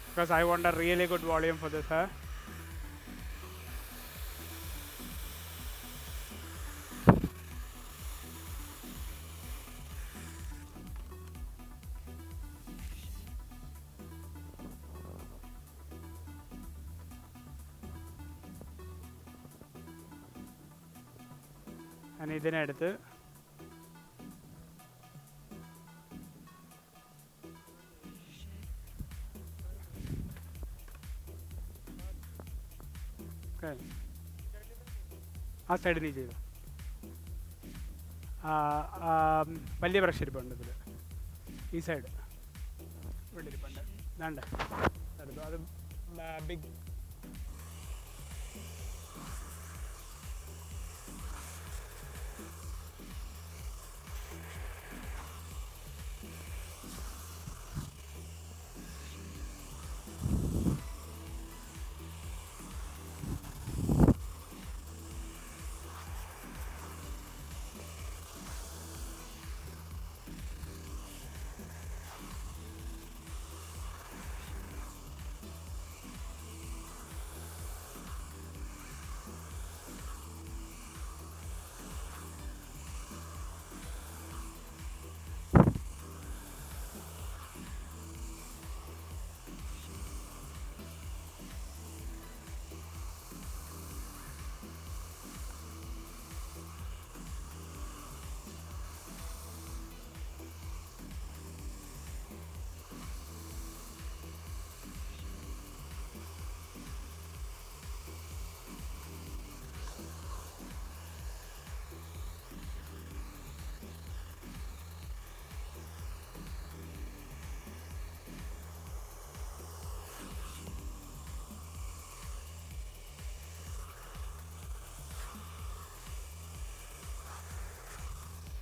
because I won't A really good volume for this hair. ഞാൻ ഇതിനെടുത്ത് ആ സൈഡ് നീ ചെയ്തു. വലിയ ബ്രഷ് ഇരിപ്പുണ്ട് ഇതിൽ, ഈ സൈഡ് ഇവിടെ ഇരിപ്പുണ്ട്. ഇതാണ്ട് എടുത്തു. അത് ബിഗ്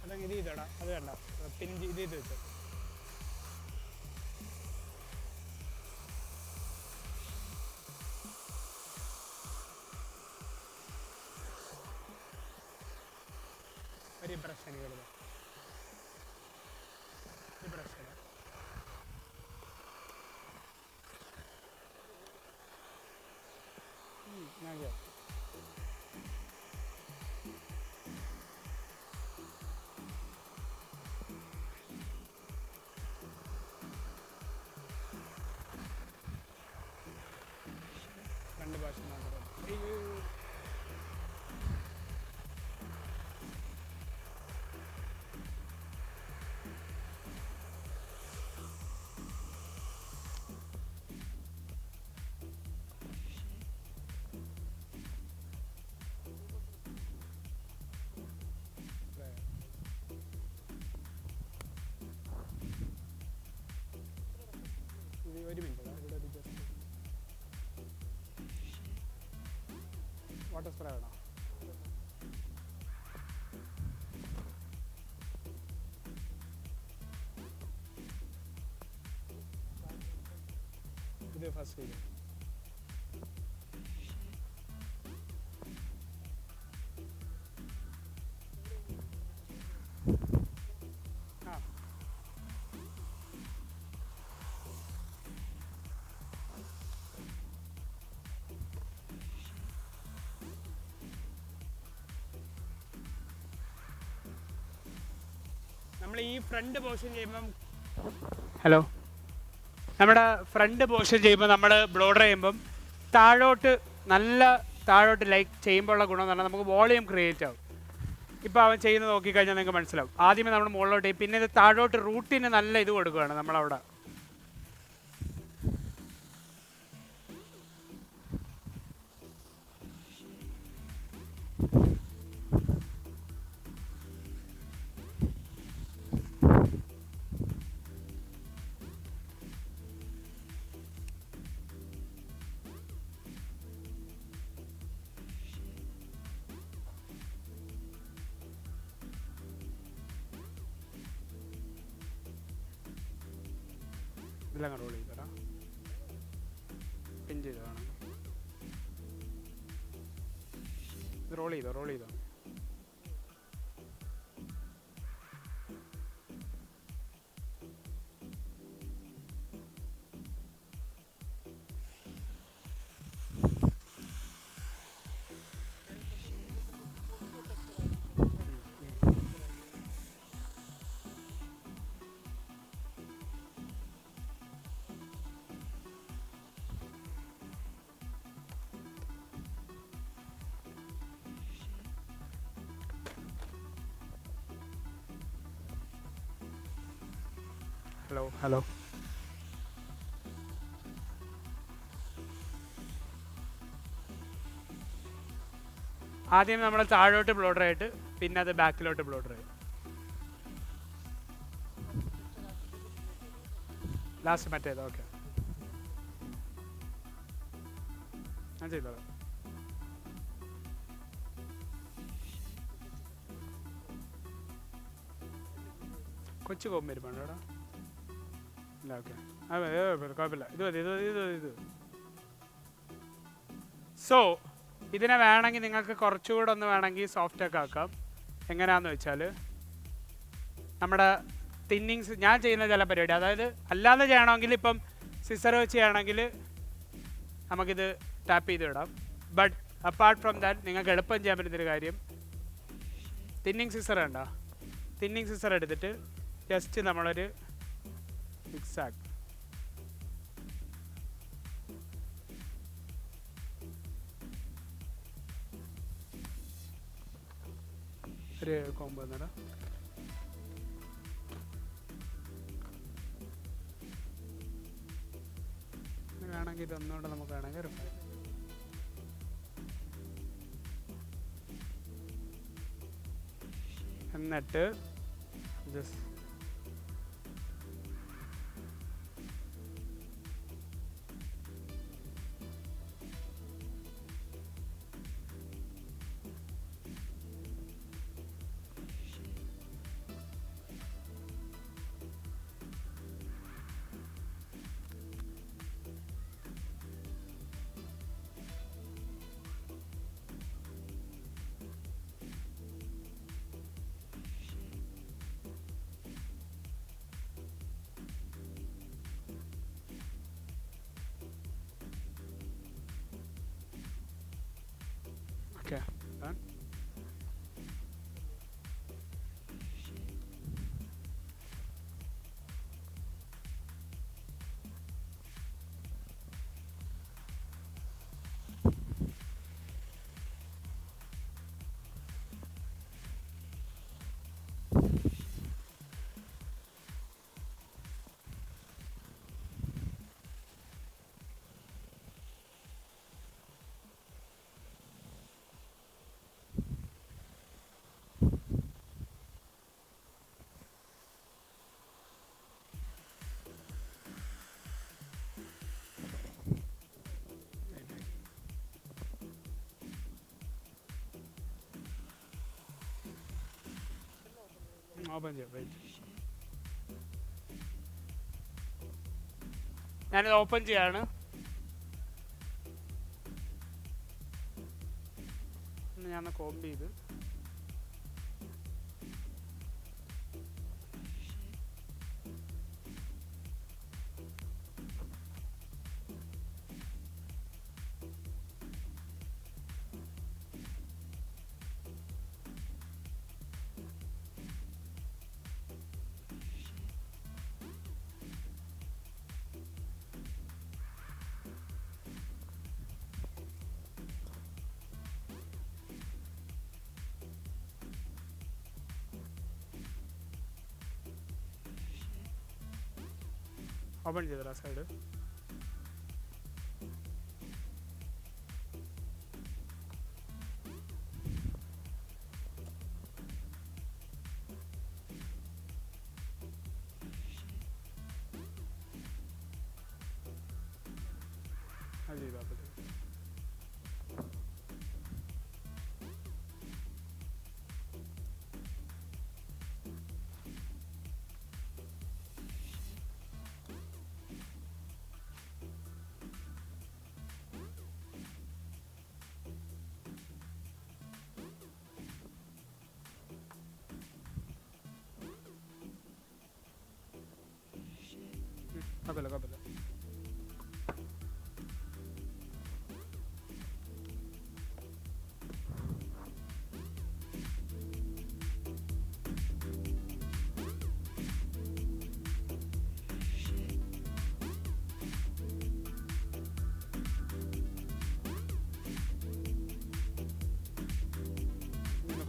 അതങ്ങ് ഇത് ചെയ്തോടാ. അത് വേണ്ട, പിൻ ഇത് ചെയ്ത് വെച്ചോ. ഒരു ബ്രഷ് എനിക്ക് എടുക്കാം. ഒരു ബ്രഷ് ഇടാം. ഞാൻ രണ്ട് ഭാഷ മാത്രം. ഒരു മിനിറ്റ് ഇവിടെ ജസ്റ്റ് വാട്ടർ സ്പ്രേ വേണം. ഇത് ഫസ്റ്റ് ചെയ്യും. നമ്മൾ ഈ ഫ്രണ്ട് പോർഷൻ ചെയ്യുമ്പം ഹലോ നമ്മുടെ ഫ്രണ്ട് പോർഷൻ ചെയ്യുമ്പോൾ നമ്മൾ ബ്ലോഡർ ചെയ്യുമ്പം താഴോട്ട് നല്ല താഴോട്ട് ലൈക്ക് ചെയ്യുമ്പോഴുള്ള ഗുണം എന്ന് പറഞ്ഞാൽ നമുക്ക് വോളിയം ക്രിയേറ്റ് ആവും. ഇപ്പോൾ അവൻ ചെയ്യുന്നത് നോക്കിക്കഴിഞ്ഞാൽ നിങ്ങൾക്ക് മനസ്സിലാവും. ആദ്യമേ നമ്മൾ മുകളിലോട്ട് ചെയ്യും, പിന്നെ ഇത് താഴോട്ട് റൂട്ടിന് നല്ല ഇത് കൊടുക്കുകയാണ് നമ്മളവിടെ. ഇതെല്ലാം റോൾ ചെയ്ത് തരാം. പിൻ ചെയ്തതാണ്. ഇത് റോൾ ചെയ്തോ. ഹലോ. ആദ്യം നമ്മൾ താഴോട്ട് ബ്ലോഡർ ആയിട്ട് പിന്നെ അത് ബാക്കിലോട്ട് ബ്ലോഡർ ആയിട്ട് ലാസ്റ്റ് മറ്റേത്. ഓക്കെ, ഞാൻ ചെയ്തോളാം. കൊച്ചു കോമ്പ് വരുമ്പോഴോ ഇല്ല. ഓക്കെ, കുഴപ്പമില്ല. ഇത് മതി, ഇത്. സോ ഇതിനെ വേണമെങ്കിൽ നിങ്ങൾക്ക് കുറച്ചുകൂടെ ഒന്ന് വേണമെങ്കിൽ സോഫ്റ്റൊക്കെ ആക്കാം. എങ്ങനെയാണെന്ന് വെച്ചാൽ നമ്മുടെ തിന്നിങ്സ് ഞാൻ ചെയ്യുന്ന ചില പരിപാടി, അതായത് അല്ലാതെ ചെയ്യണമെങ്കിൽ ഇപ്പം സിസർ വെച്ച് ചെയ്യണമെങ്കിൽ നമുക്കിത് ടാപ്പ് ചെയ്ത് വിടാം. ബട്ട് അപ്പാർട്ട് ഫ്രം ദാറ്റ് നിങ്ങൾക്ക് എളുപ്പം ചെയ്യാൻ പറ്റുന്നൊരു കാര്യം, തിന്നിങ് സിസർ ഉണ്ടോ, തിന്നിങ് സിസർ എടുത്തിട്ട് ജസ്റ്റ് നമ്മളൊരു സിക്സാക്ക് ഒരു കോമ്പോ തന്നെടാ. വേണമെങ്കിൽ ഇതൊന്നുകൊണ്ട് നമുക്ക് വേണമെങ്കിൽ എന്നിട്ട് ജസ്റ്റ് okay, done. ഓപ്പൺ ചെയ്യാം. ഞാനിത് ഓപ്പൺ ചെയ്യാണ്. ഞാൻ കോമ്പ് ചെയ്ത് ഓപ്പൺ ചെയ്തോ സൈഡ്. അത് ചെയ്തോ. കുഴപ്പമില്ല.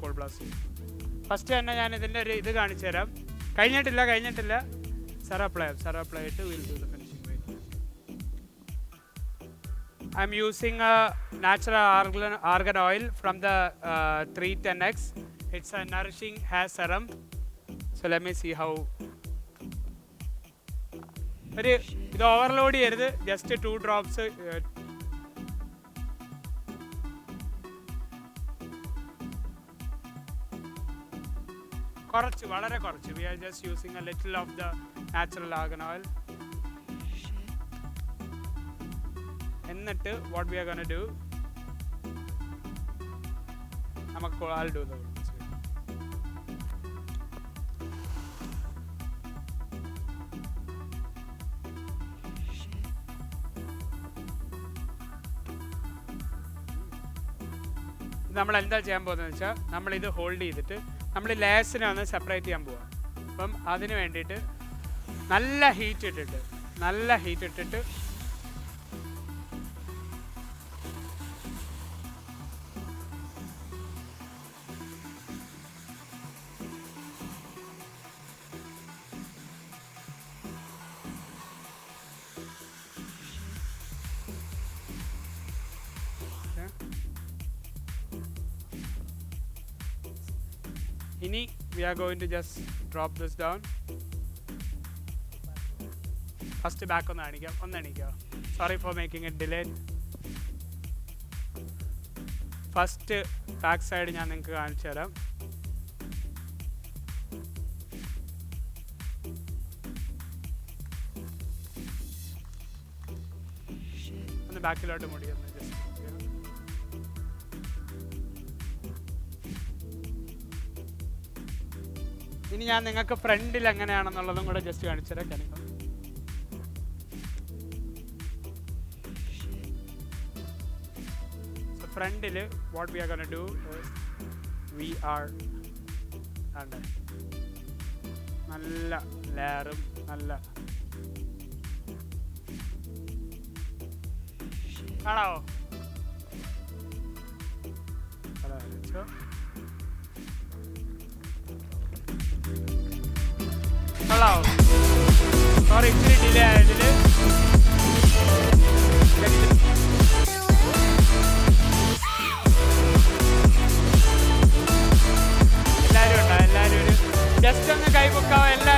കോൾ ബ്ലാസ്റ്റ് ഫസ്റ്റ് തന്നെ ഞാൻ ഇതിൻ്റെ ഒരു ഇത് കാണിച്ചു തരാം. കഴിഞ്ഞിട്ടില്ല. Sarah apply it, we'll do the finishing. Wait. I'm using a natural argan oil from the 310X. It's a nourishing hair serum. So let me see how. ഒരു ഇത് ഓവർലോഡ് ചെയ്യരുത്, ജസ്റ്റ് 2 drops. കുറച്ച്, വളരെ കുറച്ച്. We are just using a little of the natural argan oil. എന്നിട്ട് what we are going to do, നമുക്ക് I'll do the നമ്മൾ എന്താ ചെയ്യാൻ പോകുന്നത് വെച്ചാൽ, നമ്മളിത് ഹോൾഡ് ചെയ്തിട്ട് നമ്മൾ ലേസിനെ ഒന്ന് സെപ്പറേറ്റ് ചെയ്യാൻ പോവാം. അപ്പം അതിന് വേണ്ടിയിട്ട് നല്ല ഹീറ്റ് ഇട്ടിട്ട് ഇനി we are going to just drop this down. First back ഒന്ന് എണീക്കാം. Sorry for making it delayed. First back side ഞാൻ നിങ്ങൾക്ക് കാണിച്ചു തരാം. ഒന്ന് ബാക്കിലോട്ട് മുടിയൊന്ന് ജസ്റ്റ്. ഇനി ഞാൻ നിങ്ങൾക്ക് ഫ്രണ്ടിൽ എങ്ങനെയാണെന്നുള്ളതും കൂടെ ജസ്റ്റ് കാണിച്ചു തരാം. കനിപ്പം ഫ്രണ്ടിൽ what we are gonna do we are നല്ല ലെയറും നല്ല കാണാവോ? കൊള്ളാവോ? സോറി, ഇച്ചിരി ഡിലേ ആയതിൽ. എല്ലാവരും ഒരു ജസ്റ്റ് ഒന്ന് കൈ പൊക്കാവോ എല്ലാവരും?